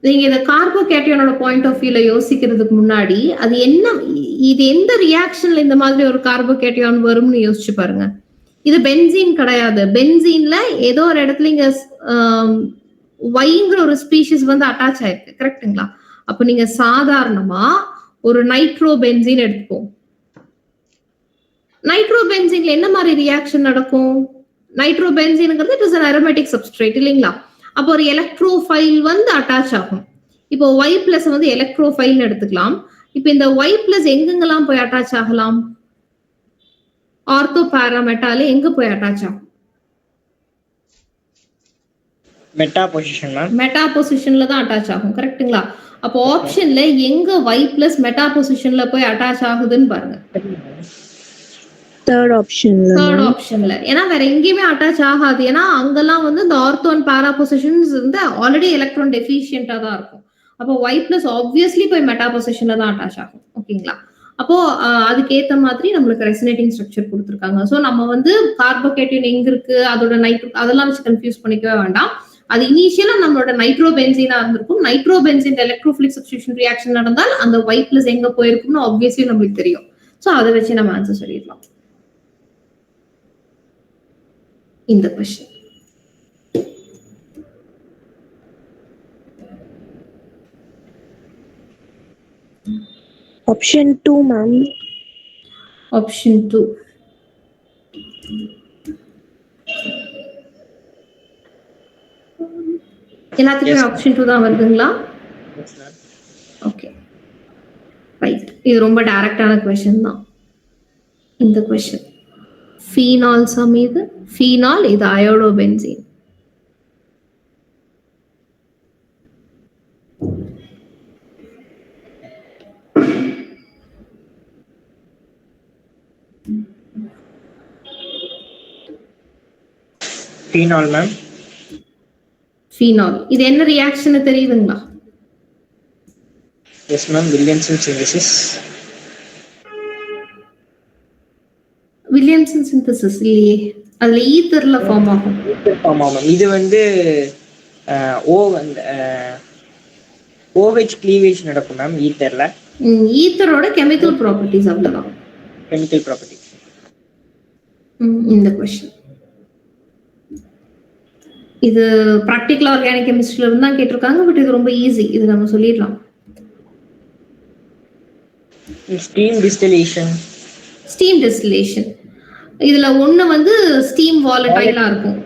நீங்க இந்த கார்போகேட்டையானோட பாயிண்ட் ஆஃப் வியூல யோசிக்கிறதுக்கு முன்னாடி அது என்ன, இது எந்த ரியாக்ஷன்ல இந்த மாதிரி ஒரு கார்போகேட்டையான் வரும்னு யோசிச்சு பாருங்க. இது பென்சீன் கிடையாது. பென்சீன்ல ஏதோ ஒரு இடத்துல இங்க வைங்கிற ஒரு ஸ்பீஷிஸ் வந்து அட்டாச் ஆயிருக்கு. கரெக்ட்டுங்களா? அப்ப நீங்க சாதாரணமா ஒரு நைட்ரோ பென்சீன் எடுத்துப்போம். நைட்ரோ பென்சீன்ல என்ன மாதிரி ரியாக்ஷன் நடக்கும்? நைட்ரோ பென்சீன்ங்கிறது it is an aromatic substrate இல்லைங்களா? அப்போ ஒரு எலக்ட்ரோஃபைல் வந்து அட்டாச் ஆகும். இப்போ Y பிளஸ் வந்து எலக்ட்ரோஃபைல்னு எடுத்துக்கலாம். இப்போ இந்த Y பிளஸ் எங்கெங்கெல்லாம் போய் அட்டாச் ஆகலாம்? ஆர்த்தோ பாராமெட்டால எங்க போய் அட்டாச் ஆகும்? Meta position ma'am. மெட்டா பொசிஷன்ல தான் அட்டாச் ஆகும். கரெக்ட்டுங்களா? அப்போ ஆப்ஷன்ல எங்க Y பிளஸ் மெட்டா பொசிஷன்ல போய் அட்டாச் ஆகுதுன்னு பாருங்க. தேர்ட் ஆப்ஷன்ல. ஏன்னா வேற எங்கேயுமே அட்டாச் ஆகாது. ஏன்னா அங்கெல்லாம் வந்து இந்த ஆர்த்தோ அண்ட் பாரா பொசிஷன்ஸ் வந்து ஆல்ரெடி எலக்ட்ரான் டெஃபிஷியன்டா தான் இருக்கும். அப்போ Y பிளஸ் ஆப்வியஸ்லி போய் மெட்டா பொசிஷன்ல தான் அட்டாச் ஆகும். ஓகேங்களா? அப்போ அதுக்கேத்த மாதிரி நம்மளுக்கு ரெசனேட்டிங் ஸ்ட்ரக்சர் கொடுத்துருக்காங்க. ஸோ நம்ம வந்து கார்போகேட்டையான் எங்க இருக்கு, அதோட நைட்ரோ அதெல்லாம் வச்சு கன்ஃபியூஸ் பண்ணிக்கவே வேண்டாம். அது இனிஷியலா நம்மளோட நைட்ரோபென்சீனா இருந்திருக்கும். நைட்ரோபென்சீன் எலக்ட்ரோஃபிலிக் சப்ஸ்டிடியூஷன் ரியாக்ஷன் நடந்தால் அந்த ஒயிட் பிளஸ் எங்க போயிருக்கும்னு ஆப்வியஸ்லி நம்மளுக்கு தெரியும். சோ அதை வச்சு நம்ம ஆன்சர் சொல்லிடலாம் இந்த क्वेश्चन. Option 2 ma'am. Option 2. எல்லாத்துக்குமே ஆப்ஷன் 2 தான் வருதுங்களா? Okay right. இது ரொம்ப டைரக்டான क्वेश्चन தான் இந்த क्वेश्चन. ஃபீனால்ஸ் மீது ஃபீனால் இது அயோடோபென்சீன். Phenol ma'am. ஃபீனால் இது என்ன ரியாக்ஷன் தெரியுதுங்களா? Yes ma'am, Williamson synthesis. Williamson synthesis இல்லையே, அதுல ஈத்தர்ல ஃபார்ம் ஆகும். ஆமா மேம், இது வந்து ஓ வந்து OH க்ளீவேஜ் நடக்கும் மேம் ஈத்தர்ல. ஈத்தரோட கெமிக்கல் ப்ராப்பர்ட்டிஸ் அவ்வளவுதான். கெமிக்கல் ப்ராப்பர்ட்டிஸ் இந்த क्वेश्चन. இது பிராக்டிகல் ஆர்கானிக் கெமிஸ்ட்ரியில இருந்து தான் கேட்டிருக்காங்க. பட் இது ரொம்ப ஈஸி, இது நம்ம சொல்லிடலாம். Steam distillation. ஸ்டீம் டிஸ்டிலேஷன் இதுல ஒண்ணு வந்து ஸ்டீம் வாலடைலா இருக்கும்.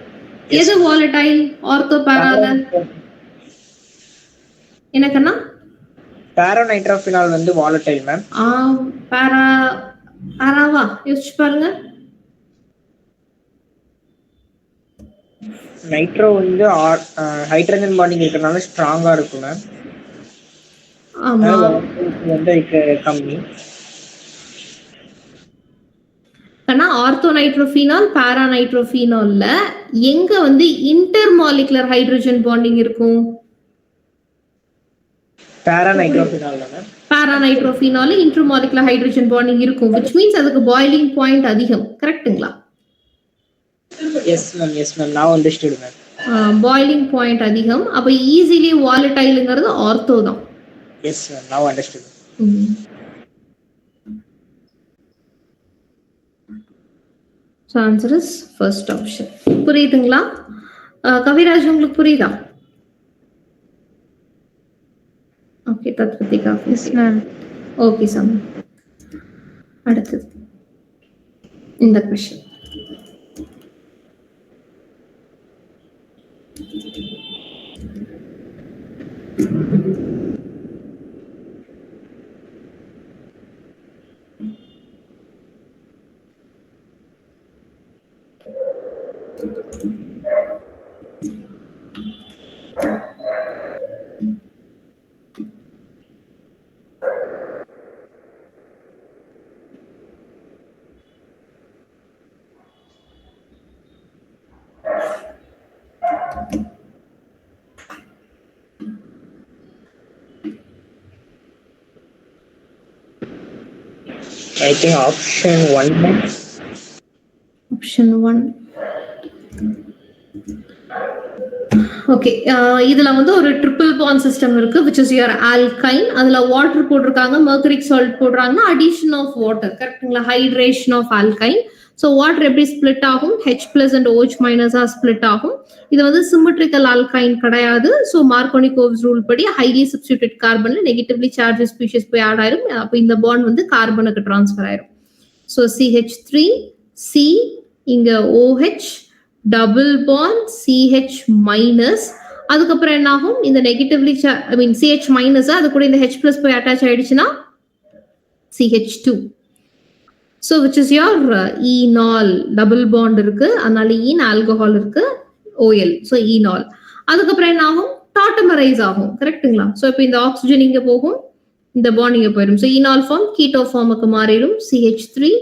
எது வாலடைல்? ஆர்த்தோ பாரால என்னக்கண்ணா? பாராநைட்ரோஃபினால் வந்து வாலடைல் மேம். பாராவா யோசிச்சு பாருங்க. நைட்ரோ வந்து ஹைட்ரஜன் பாண்டிங் இருக்கறனால ஸ்ட்ராங்கா இருக்கும் மேம். ஆமா, வந்து கம்மி. ஆனா ஆர்த்தோ நைட்ரோஃபீனால் பாரா நைட்ரோஃபீனால்ல எங்க வந்து இன்டர்மாலிகுலர் ஹைட்ரஜன் பாண்டிங் இருக்கும்? பாராநைட்ரோஃபினால்ல மேம். பாராநைட்ரோஃபீனால்ல இன்டர்மாலிகுலர் ஹைட்ரஜன் பாண்டிங் இருக்கும், which means அதுக்கு பாயிலிங் பாயிண்ட் அதிகம். கரெக்ட்டுங்களா? Yes ma'am, now understood ma'am. Boiling point அதிகம். அப்ப ஈஸிலி வாலடைல்ங்கிறது ஆர்த்தோ தான். Yes ma'am, now understood. So answer is first option. புரியுதுங்களா? கவிராஜ் உங்களுக்கு புரியுதா? Okay Tatvika. Yes ma'am. Okay sir. அடுத்தது இந்த question. I think option 1. Option 1. Okay, இதுல வந்து ஒரு ட்ரிபிள் பாண்ட் சிஸ்டம் இருக்கு, which is your alkyne. அதுல வாட்டர் போட்டிருக்காங்க, மெர்குரிக் சால்ட் போடுறாங்கன்னா அடிஷன் ஆஃப் வாட்டர். கரெக்ட்டுங்களா? Hydration of alkyne. So water எப்படி ஸ்பிளிட் ஆகும்? H+ and OH- ஸ்பிளிட் ஆகும். இது வந்து சிமெட்ரிக்கல் ஆல்கைன் கிடையாது. ஸோ மார்கோனிகோவ்ஸ் ரூல் படி ஹைலி சப்ஸ்டிடியூட்டட் கார்பன்ல நெகட்டிவ்லி சார்ஜ் ஸ்பீஷிஸ் போய் ஆட் ஆயிரும். அப்போ இந்த பாண்ட் வந்து கார்பனுக்கு டிரான்ஸ்ஃபர் ஆயிரும். ஸோ CH3 C இங்க OH டபுள் பாண்ட் CH-, அதுக்கப்புறம் என்ன ஆகும்? இந்த நெகட்டிவ்லி CH- அது கூட இந்த H+ போய் அட்டாச் ஆயிடுச்சுன்னா CH2. So which is your enol, double bond இருக்கு, அதனால ஈன் ஆல்கஹால் இருக்கு, OL. So enol. அதுக்கப்புறம் என்ன ஆகும்? டாட்டமரைஸ் ஆகும். கரெக்ட்டுங்களா? ஸோ இப்போ இந்த ஆக்சிஜன் இங்க போகும், இந்த பாண்ட் இங்க போயிடும். ஸோ ஈனால் ஃபார்ம் கீட்டோ ஃபார்முக்கு மாறிடும். CH3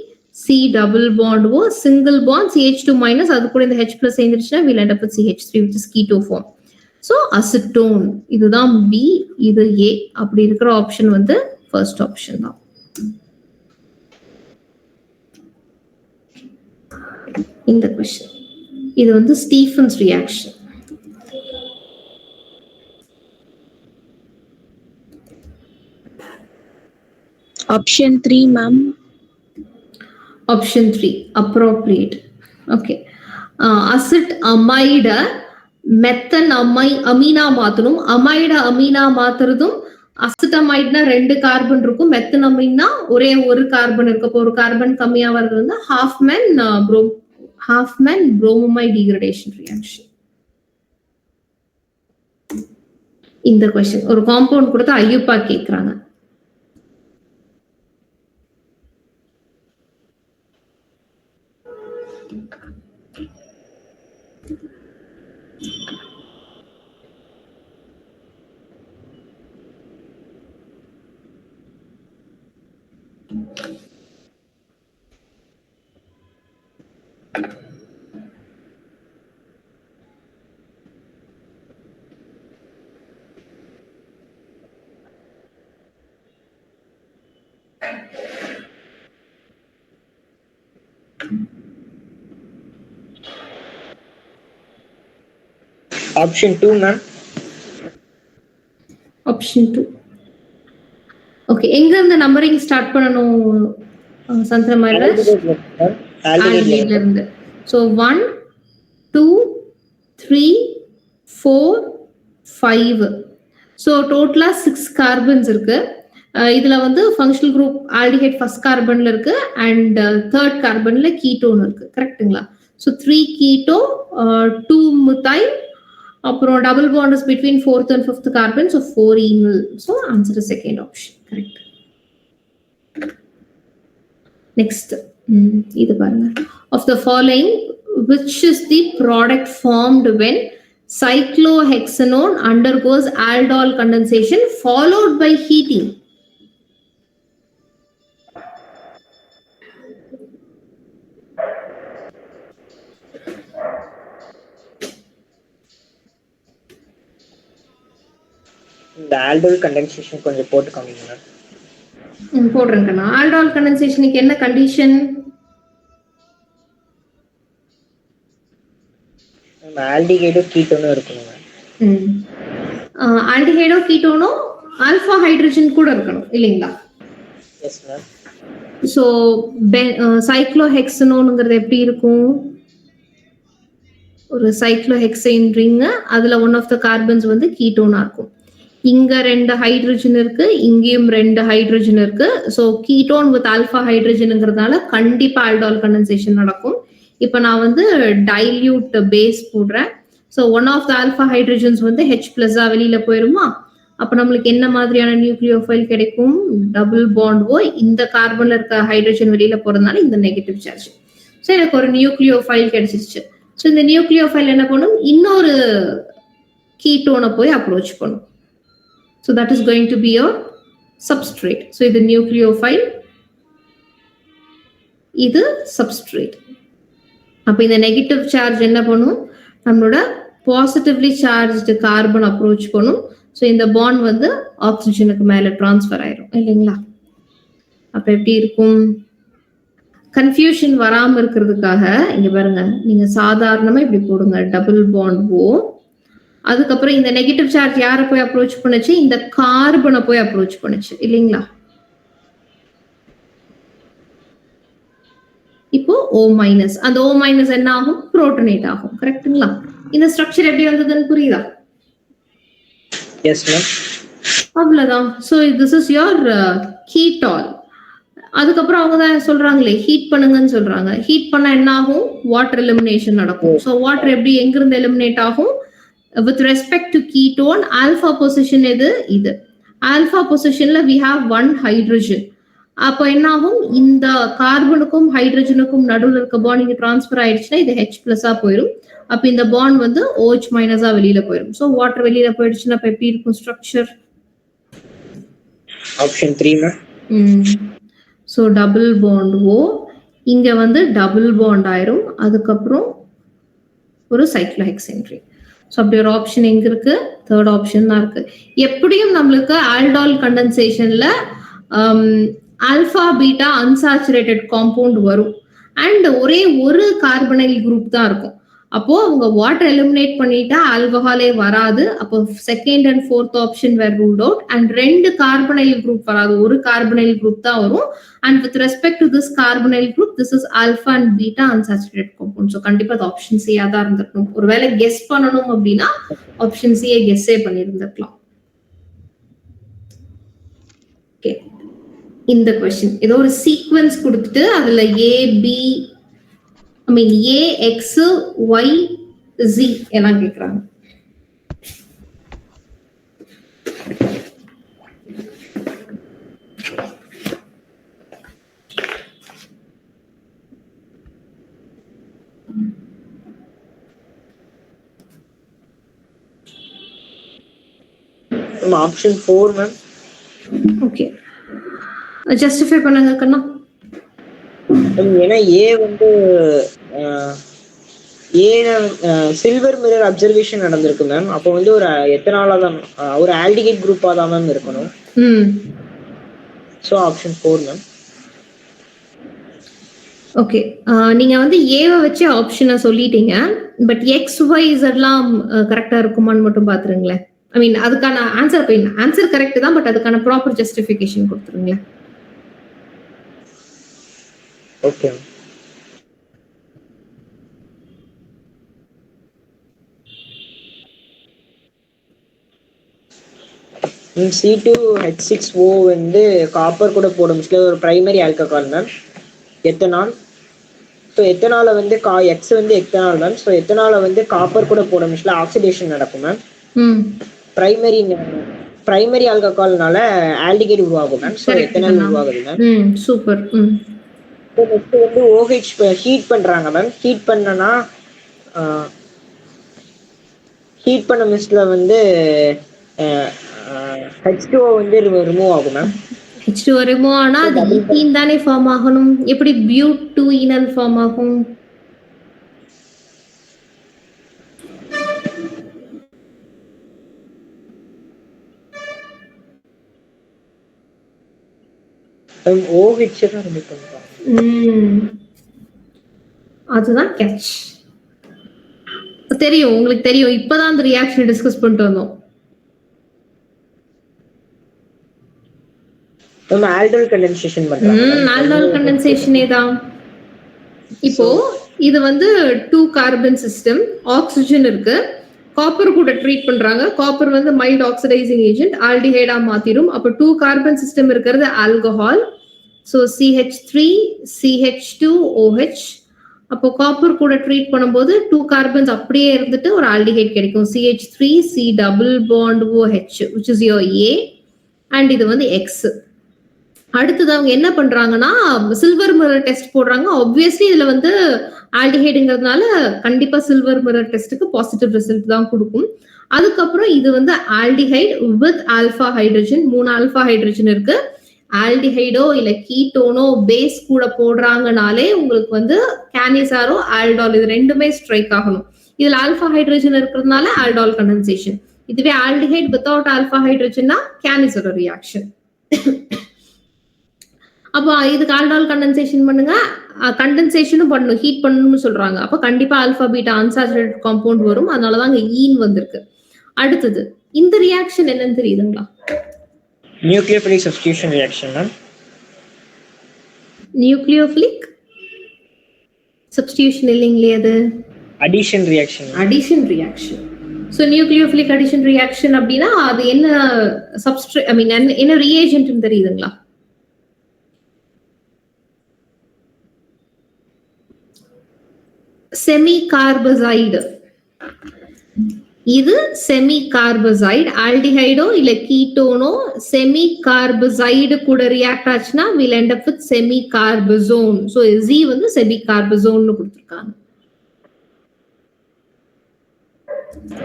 C double bond O single bond CH2-, அது கூட இந்த H+ சேர்ந்துருச்சுன்னா we'll end up with CH3, which is keto form. So acetone இதுதான் B, இது A. அப்படி இருக்கிற ஆப்ஷன் வந்து ஃபர்ஸ்ட் ஆப்ஷன் தான். இந்த क्वेश्चन இது வந்து Stephen's reaction. Option 3, ma'am. Option 3, appropriate. Okay. Acid amide methane Amina மாத்தணும். அமைட அமீனா மாத்துறதும் அசிட்டமைட்னா 2 கார்பன் இருக்கும். மெத்தன் அமீனா ஒரே ஒரு கார்பன் இருக்கு. அப்போ ஒரு கார்பன் கம்மியா வர்றது வந்து ஹாஃப்மேன் bromamide degradation reaction. இந்த क्वेश्चन ஒரு காம்பவுண்ட் கொடுத்து ஐயூப்பா கேக்குறாங்க. Option 2, ma'am. Option 2. Okay, எங்க இருந்து நம்பரிங் ஸ்டார்ட் பண்ணனும் சந்திரமாயில? ஆல்டிஹைட்ல இருந்து. So 1 2 3 4 5. So டோட்டலா 6 கார்பன்ஸ் இருக்கு. இதுல வந்து ஃபங்க்ஷனல் குரூப் ஆல்டிஹைட் ஃபர்ஸ்ட் கார்பன்ல இருக்கு அண்ட் தேர்ட் கார்பன்ல கீட்டோன் இருக்கு. கரெக்ட்டுங்களா? So 3 keto, 2 methyl, அப்புறம் double bond is between 4th and 5th carbon, so 4 enol. So answer is second option. Correct. Next, இது பாருங்க. Of the following, which is the product formed when cyclohexanone undergoes aldol condensation followed by heating? இந்த ஆல்டோல் condensation கொஞ்சம் போட்டு காமிங்க. போடுறேங்கண்ணா. ஆல்டோல் கண்டென்சேஷனுக்கு என்ன condition? ஆல்டிஹைடோ கீட்டோனோ இருக்குங்க. ஆல்டிஹைடோ கீட்டோனோ alpha hydrogen கூட இருக்கணும் இல்லைங்களா? Yes ma'am. சோ சைக்ளோஹெக்சனோன்ங்கிறது எப்படி இருக்கும்? ஒரு சைக்ளோஹெக்சைன் ரிங், அதுல ஒன் ஆஃப் த கார்பன்ஸ் வந்து கீட்டோனா இருக்கும். இங்க 2 ஹைட்ரஜன் இருக்கு, இங்கேயும் 2 ஹைட்ரஜன் இருக்கு. சோ கீட்டோன் வித் ஆல்பா ஹைட்ரஜன்ங்கிறதுனால கண்டிப்பா ஆல்டோல் கண்டென்சேஷன் நடக்கும். இப்ப நான் வந்து டைல்யூட் பேஸ் போடுறேன். So one of the alpha hydrogens வந்து H+ வெளியில போயிருமா? அப்ப நம்மளுக்கு என்ன மாதிரியான நியூக்ளியோஃபைல் கிடைக்கும்? டபுள் பாண்ட் ஓ, இந்த கார்பன்ல இருக்க ஹைட்ரஜன் வெளியில போறதுனால இந்த நெகட்டிவ் சார்ஜ். சோ எனக்கு ஒரு நியூக்ளியோஃபைல் கிடைச்சிருச்சு. சோ இந்த நியூக்ளியோஃபைல் என்ன பண்ணும்? இன்னொரு கீட்டோனை போய் அப்ரோச் பண்ணும். So that is going to be your substrate. So இது nucleophile, இது substrate. அப்ப இந்த நெகட்டிவ் சார்ஜ் என்ன பண்ணும்? நம்மளோட பாசிட்டிவ்லி சார்ஜ்டு கார்பன் அப்ரோச் பண்ணும். ஸோ இந்த பாண்ட் வந்து ஆக்சிஜனுக்கு மேல டிரான்ஸ்ஃபர் ஆயிரும் இல்லைங்களா? அப்ப எப்படி இருக்கும்? கன்ஃபியூஷன் வராம இருக்கிறதுக்காக இங்க பாருங்க, நீங்க சாதாரணமா இப்படி போடுங்க, டபுள் பாண்ட் ஓ. அதுக்கப்புறம் இந்த நெகட்டிவ் சார்ஜ் யாரை போய் அப்ரோச் பண்ணுச்சு? இந்த கார்பனை போய் அப்ரோச் பண்ணுச்சு இல்லைங்களா? இப்போ O-, அந்த O- என்ன ஆகும்? புரோட்டனேட் ஆகும். கரெக்ட்டுங்களா? இந்த ஸ்ட்ரக்சர் எப்படி வந்ததுன்னு புரியுதா? Yes ma'am. அவ்வளவுதான். So this is your ketal. அதுக்கப்புறம் அவங்க தான் சொல்றாங்களே ஹீட் பண்ணுங்கன்னு சொல்றாங்க. ஹீட் பண்ணா என்ன ஆகும்? வாட்டர் எலிமினேஷன் நடக்கும். சோ வாட்டர் எப்படி எங்கிருந்து எலிமினேட் ஆகும்? With respect to ketone, alpha position எது? இது. Alpha positionல we have 1 hydrogen. அப்போ என்ன ஆகும்? இந்த கார்பனுக்கும் ஹைட்ரஜனுக்கும் நடுவில் இருக்க பாண்ட் இங்க டிரான்ஸ்ஃபர் ஆயிடுச்சுன்னா இது H+ போயிடும். அப்ப இந்த பாண்ட் வந்து OH- வெளியில போயிடும். சோ வாட்டர் வெளியில போயிடுச்சுன்னா அப்ப எப்படி இருக்கும் structure? Option 3 ma'am. So double bond O, இங்க வந்து டபுள் பாண்ட் ஆயிரும். அதுக்கப்புறம் ஒரு சைக்ளோஹெக்சேன் ரிங். ஸோ அப்படி ஒரு ஆப்ஷன் எங்க இருக்கு? தேர்ட் ஆப்ஷன் தான் இருக்கு. எப்படியும் நம்மளுக்கு ஆல்டால் கண்டென்சேஷன்ல ஆல்பா பீட்டா அன்சாச்சுரேட்டட் காம்பவுண்ட் வரும் அண்ட் ஒரே ஒரு கார்பனைல் குரூப் தான் இருக்கும். அப்போ அவங்க வாட்டர் எலிமினேட் பண்ணிட்டா ஆல்கஹாலே வராது. அப்போ second and fourth option were ruled out. And 2 carbonyl group வராது, ஒரு கார்பனைல் குரூப் தான் வரும். And with respect to this carbonyl group this is alpha and beta unsaturated compound. So கண்டிப்பா அது ஆப்ஷன் சியா தான் இருந்திருக்கும். ஒருவேளை கெஸ் பண்ணணும் அப்படின்னா ஆப்ஷன் சியை கெஸ்ஸே பண்ணியிருந்திருக்கலாம். ஓகே, இந்த கொஸ்டின் ஏதோ ஒரு சீக்வன்ஸ் கொடுத்துட்டு அதுல AB A, X, Y, Z எல்லாம் கேக்குறாங்க. Option 4 ma'am. ஓகே, ஜஸ்டிஃபை பண்ணுங்க கண்ணா. ஏன்னா ஏ வந்து சில்வர் மிரர் அப்சர்வேஷன் நடந்திருக்கு மேம். அப்போ வந்து ஒரு எத்தனால தான் ஒரு ஆல்டிகேட் குரூப்பா தான் மேம் இருக்கணும். So option 4 ma'am. ஓகே, நீங்க வந்து ஏவை வச்சு ஆப்ஷனை சொல்லிட்டீங்க. பட் எக்ஸ் ஒய்ஸ் எல்லாம் கரெக்டா இருக்குமான்னு மட்டும் பாத்துருங்களேன். ஐ மீன் அதுக்கான ஆன்சர் கரெக்ட் தான், பட் அதுக்கான ப்ராப்பர் ஜஸ்டிஃபிகேஷன் கொடுத்துருங்களேன். ஓகே, C2H6O வந்து காப்பர் கூட போட முடியல, ஒரு primary alcohol ma'am. Ethanol. So எத்தனால வந்து எக்ஸ் வந்து எத்தனால் மேம். ஸோ எத்தனால வந்து காப்பர் கூட போட முடியல, ஆக்சிடேஷன் நடக்கும் மேம். பிரைமரி ஆல்கஹால்னால ஆல்டிகைட் உருவாகும் மேம். ஸோ எத்தனால் உருவாகுது மேம். சூப்பர். நெக்ஸ்ட் வந்து OH ஹீட் பண்றாங்க மேம். ஹீட் பண்ண மிஸ்ட்ல வந்து H2O வந்து ரிமூவ் ஆகும் மேம். H2O ரிமூவ் ஆனா அது ஈத்தீன் தானே ஃபார்ம் ஆகணும். எப்படி பியூட்-2-ஈனால் ஃபார்ம் ஆகும்? OH தான் ரிமூவ் பண்றாங்க. அதுதான் கேட்ச். தெரியும், உங்களுக்கு தெரியும். இப்பதான் அந்த ரியாக்ஷன் டிஸ்கஸ் பண்ணிட்டு வந்தோம். நம்ம ஆல்டோல் கண்டென்சேஷன் பண்றாங்க. ஆல்டோல் கண்டென்சேஷனே தான். இப்போ இது வந்து 2 கார்பன் சிஸ்டம், ஆக்சிஜன் இருக்கு, காப்பர் கூட ட்ரீட் பண்றாங்க. காப்பர் வந்து மைல்ட் ஆக்சிடைசிங் ஏஜென்ட், ஆல்டிஹைடா மாத்திரும். அப்ப 2 கார்பன் சிஸ்டம் இருக்கிறது alcohol. So CH3 CH2 OH. அப்போ காப்பர் கூட ட்ரீட் பண்ணும்போது 2 கார்பன்ஸ் அப்படியே இருந்துட்டு ஒரு ஆல்டிஹைட் கிடைக்கும். CH3 C double bond OH which is your A, and இது வந்து X. அடுத்தது அவங்க என்ன பண்றாங்கன்னா சில்வர் மிரர் டெஸ்ட் போடுறாங்க. ஆப்வியஸ்லி இதுல வந்து ஆல்டிஹைடுங்கிறதுனால கண்டிப்பா சில்வர் மிரர் டெஸ்ட்டுக்கு பாசிட்டிவ் ரிசல்ட் தான் கொடுக்கும். அதுக்கப்புறம் இது வந்து aldehyde with alpha hydrogen, 3 alpha hydrogen இருக்கு. ஆல்டிஹைடோ இல்ல கீட்டோனோ பேஸ் கூட போடுறாங்கனாலே உங்களுக்கு வந்து கேனிசாரோ ஆல்டால் இது ரெண்டுமே ஸ்ட்ரைக் ஆகணும். இதுல ஆல்பா ஹைட்ரஜன் இருக்கிறதுனால ஆல்டால் கண்டென்சேஷன். இதுவே ஆல்டிஹைட் வித்தவுட் ஆல்பா ஹைட்ரஜன்னா கேனிசாரோ ரியாக்ஷன். அப்போ இதுக்கு ஆல்டால் கண்டென்சேஷன் பண்ணுங்க, கண்டென்சேஷனும் பண்ணணும், ஹீட் பண்ணணும்னு சொல்றாங்க. அப்போ கண்டிப்பா ஆல்பா பீட்டா அன்சாச்சுரேட்டட் காம்பவுண்ட் வரும். அதனாலதான் அங்க ஈன் வந்திருக்கு. அடுத்தது இந்த ரியாக்ஷன் என்னன்னு தெரியுதுங்களா? Nucleophilic substitution reaction ma'am. Nucleophilic substitution இல்லைங்களே, அது addition reaction. Addition reaction. So nucleophilic addition reaction அப்படின்னா அது என்ன சப்ஸ்ட்ரேட், ஐ மீன் என்ன ரியேஜென்ட்னு தெரியுதுங்களா? செமி கார்பசைடு. இது செமி கார்பசைடு. ஆல்டிஹைடோ இல்ல கீட்டோனோ செமி கார்பசைடு கூட ரியாக்ட் ஆச்சுன்னா we'll end up with semicarbazone. So Z வந்து செமி கார்பசோன்னு கொடுத்திருக்காங்க.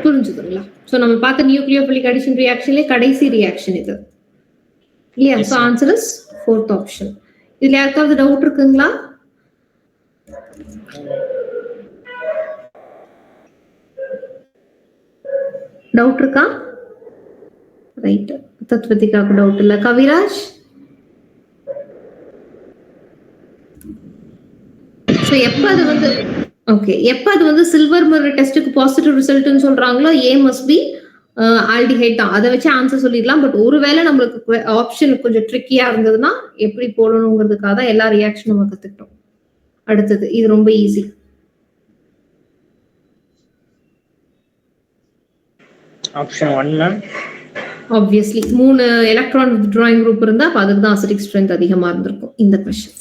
புரிஞ்சுதுங்களா? சோ நம்ம பார்த்த நியூக்ளியோஃபிலிக் அடிஷன் ரியாக்ஷன்ல கடைசி ரியாக்ஷன் இது இல்லையா? So answer is 4th option. இதுல யாருக்காவது டவுட் இருக்குங்களா? டவுட் இருக்கா? ரைட், தத்வதிகாக்கு டவுட் இல்ல. கவிராஜ், சோ எப்ப அது வந்து ஓகே, எப்ப அது வந்து சில்வர் மிரர் டெஸ்ட்டுக்கு பாசிட்டிவ் ரிசல்ட்னு சொல்றாங்களோ ஏ மஸ்ட் பி ஆல்டிஹைட் தான். அதை வச்சு ஆன்சர் சொல்லிடலாம். பட் ஒருவேளை நம்மளுக்கு ஆப்ஷன் கொஞ்சம் ட்ரிக்கியா இருந்ததுன்னா எப்படி போடணுங்கிறதுக்காக தான் எல்லா ரியாக்ஷனும் நம்ம கத்துக்கிட்டோம். அடுத்தது இது ரொம்ப easy. Option 1 obviously 3 electron withdrawing group இருந்தா அப்ப அதுக்கு தான் அசிடிக் ஸ்ட்ரென்த் அதிகமா இருந்திருக்கும் இந்த क्वेश्चन.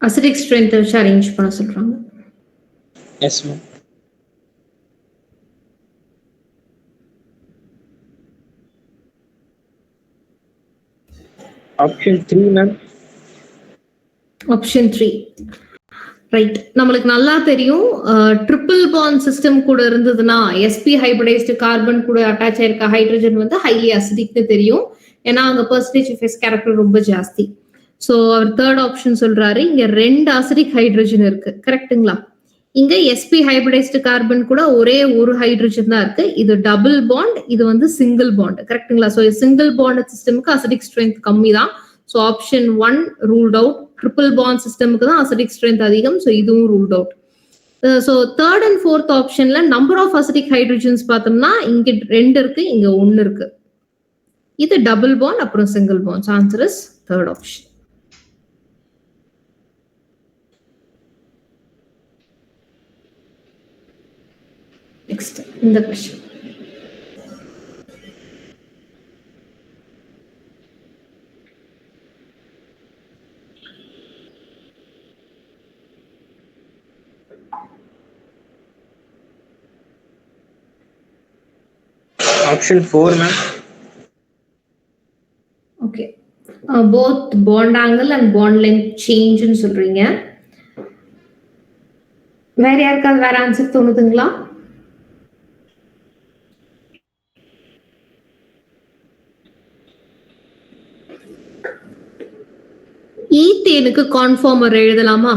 அசிடிக் ஸ்ட்ரென்த் வச்சு அரேஞ்ச் பண்ண சொல்றாங்க. Yes ma'am. Option 3 ma'am. Option 3 right. நம்மளுக்கு நல்லா தெரியும் ட்ரிபிள் பாண்ட் சிஸ்டம் கூட இருந்ததுன்னா sp ஹைபிரிடைஸ்டு கார்பன் கூட அட்டாச் ஆயிருக்க ஹைட்ரஜன் வந்து ஹைலி அசிடிக்னு தெரியும். ஏன்னா அங்க பெர்சன்டேஜ் ஆஃப் எஸ் கேரக்டர் ரொம்ப ஜாஸ்தி. ஸோ அவர் தேர்ட் ஆப்ஷன் சொல்றாரு, இங்க 2 அசிடிக் ஹைட்ரஜன் இருக்கு. கரெக்டுங்களா? இங்க sp ஹைபிரிடைஸ்டு கார்பன் கூட ஒரே ஒரு ஹைட்ரஜன் தான் இருக்கு. இது டபுள் பாண்ட், இது வந்து சிங்கிள் பாண்ட். கரெக்டுங்களா? ஸோ சிங்கிள் பாண்ட் சிஸ்டமுக்கு அசிடிக் ஸ்ட்ரென்த் கம்மி தான். So option 1 ruled out. Triple bond சிஸ்டமுக்கு தான் அசிடிக் ஸ்ட்ரென்த் அதிகம். ஸோ இதுவும் ruled out. So third and fourth ஆப்ஷன்ல நம்பர் ஆஃப் அசிடிக் ஹைட்ரஜன்ஸ் பார்த்தோம்னா இங்க 2 இருக்கு, இங்க 1 இருக்கு. இது டபுள் பாண்ட் அப்புறம் single bond. Answer is third option. Next இந்த question. Option 4 ma'am. Okay, both bond angle and bond length சேஞ்ச்னு சொல்றீங்க. வேற யாருக்காவது வேற ஆன்சர் தோணுதுங்களா? ஈத்தேனுக்கு கான்ஃபார்மர் எழுதலாமா?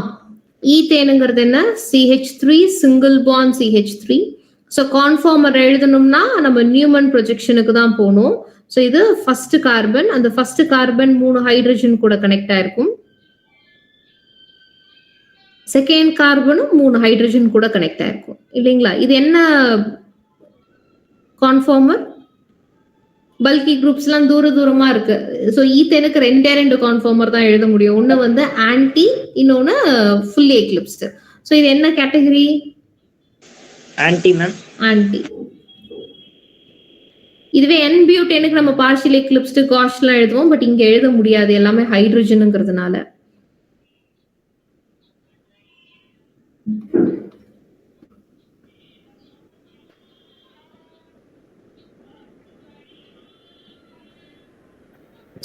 ஈத்தேனுங்கிறது என்ன? CH3 single bond CH3. So கான்ஃபார்மர் எழுதணும்னா நம்ம நியூமன் ப்ரொஜெக்ஷனுக்கு தான் போகணும். ஸோ இது ஃபர்ஸ்ட் கார்பன். அந்த ஃபர்ஸ்ட் கார்பன் 3 ஹைட்ரஜன் கூட கனெக்ட் ஆயிருக்கும். செகண்ட் கார்பனும் 3 ஹைட்ரஜன் கூட கனெக்ட் ஆயிருக்கும் இல்லைங்களா? இது என்ன கான்ஃபார்மர்? பல்கி குரூப்ஸ் எல்லாம் தூரமா இருக்கு. ஸோ ஈத்தேனுக்கு 2 கான்ஃபார்மர் தான் எழுத முடியும். ஒன்னு வந்து ஆன்டி, இன்னொன்னு ஃபுல்லி எக்லிப்ஸ்டு. ஸோ இது என்ன கேட்டகரி? Anti ma'am. ஆன்டி. இதுவே N-பியூட்டேனுக்கு நம்ம பார்ஷியல் எக்லிப்ஸ்டு காஷ்லாம் எழுதுவோம். பட் இங்க எழுத முடியாது, எல்லாமே ஹைட்ரஜனுங்கிறதுனால.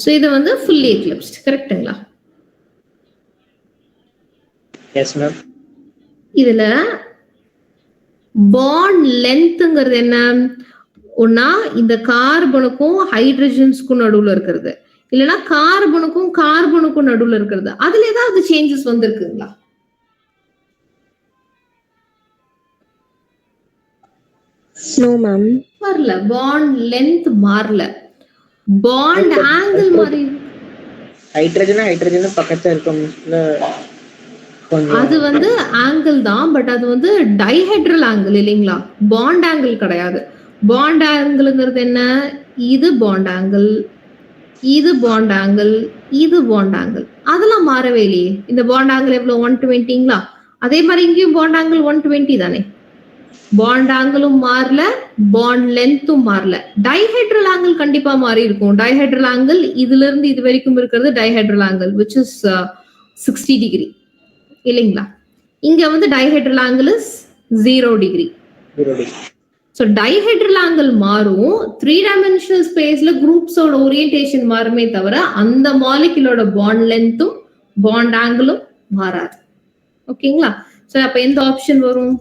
சோ இது வந்து ஃபுல்லி எக்லிப்ஸ்ட். கரெக்ட்டுங்களா? Yes ma'am. இதுல பாண்ட் லென்த்ங்கிறது என்ன? ஒன்னா இந்த கார்பனுக்கும் ஹைட்ரஜன்ஸ்க்கும் நடுவுல இருக்கிறது, இல்லைன்னா கார்பனுக்கும் நடுவுல இருக்கிறது. அதுல ஏதாவது சேஞ்சஸ் வந்திருக்குங்களா? No ma'am. வரல. பாண்ட் லென்த் மாறல, பாண்ட் ஆங்கிள் மாறி. ஹைட்ரஜன் பக்கத்துல இருக்கும்ல, அது வந்து ஆங்கிள் தான். பட் அது வந்து டைஹெட்ரல் ஆங்கிள் இல்லைங்களா? பாண்ட் ஆங்கிள் கிடையாது. பாண்ட் ஆங்கிள்ங்கிறது என்ன? இது பாண்ட் ஆங்கிள், இது பாண்ட் ஆங்கிள், இது பாண்ட் ஆங்கிள். அதெல்லாம் மாறவே இல்லையே. இந்த பாண்ட் ஆங்கிள் எவ்வளவு? 120ங்களா? அதே மாதிரி இங்கேயும் பாண்ட் ஆங்கிள் 120 தானே. பாண்ட் ஆங்கிளும் மாறல, பாண்ட் லென்த்தும் மாறல. டைஹெட்ரல் ஆங்கிள் கண்டிப்பா மாறி இருக்கும். டைஹெட்ரல் ஆங்கிள் இதுல இருந்து இது வரைக்கும் இருக்கிறது dihedral angle, which is 60 degree இல்லைங்களா? இங்க வந்து dihedral angle is 0 degree. So dihedral angle மாறும், 3 டைமென்ஷனல் ஸ்பேஸ்ல குரூப்ஸோட ஓரியன்டேஷன் மாறுமே தவிர அந்த மாலிகுலோட பாண்ட் லென்த்தும் பாண்ட் ஆங்கிளும் மாறாது. ஓகேங்களா? ஸோ அப்ப எந்த ஆப்ஷன் வரும்?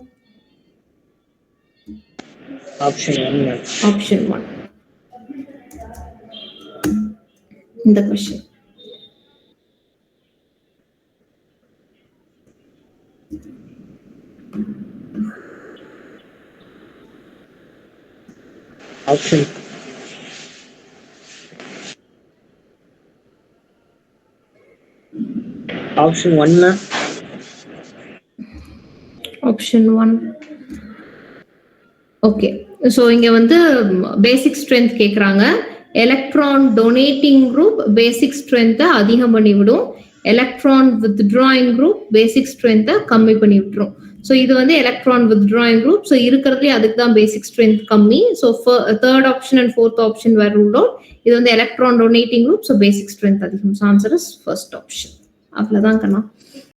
ஆப்ஷன் 1. ஆப்ஷன் 1 இந்த question. Option option 1 option 1. Okay, so இங்க வந்து பேசிக் ஸ்ட்ரென்த் கேக்குறாங்க. எலக்ட்ரான் டொனேட்டிங் குரூப் பேசிக் ஸ்ட்ரென்த்தை அதிகம் பண்ணி விடும், எலக்ட்ரான் வித்ட்ராயிங் குரூப் பேசிக் ஸ்ட்ரென்த்தை கம்மி பண்ணி விட்டுரும். ஸோ இது வந்து எலக்ட்ரான் வித்ட்ராயிங் குரூப். ஸோ இருக்கிறதுலே அதுக்கு தான் பேசிக் ஸ்ட்ரென்த் கம்மி. So third option and fourth option were ruled out. இது வந்து electron donating group, so basic strength அதிகம். So answer is first option. அவ்வளோதான் கண்ணா.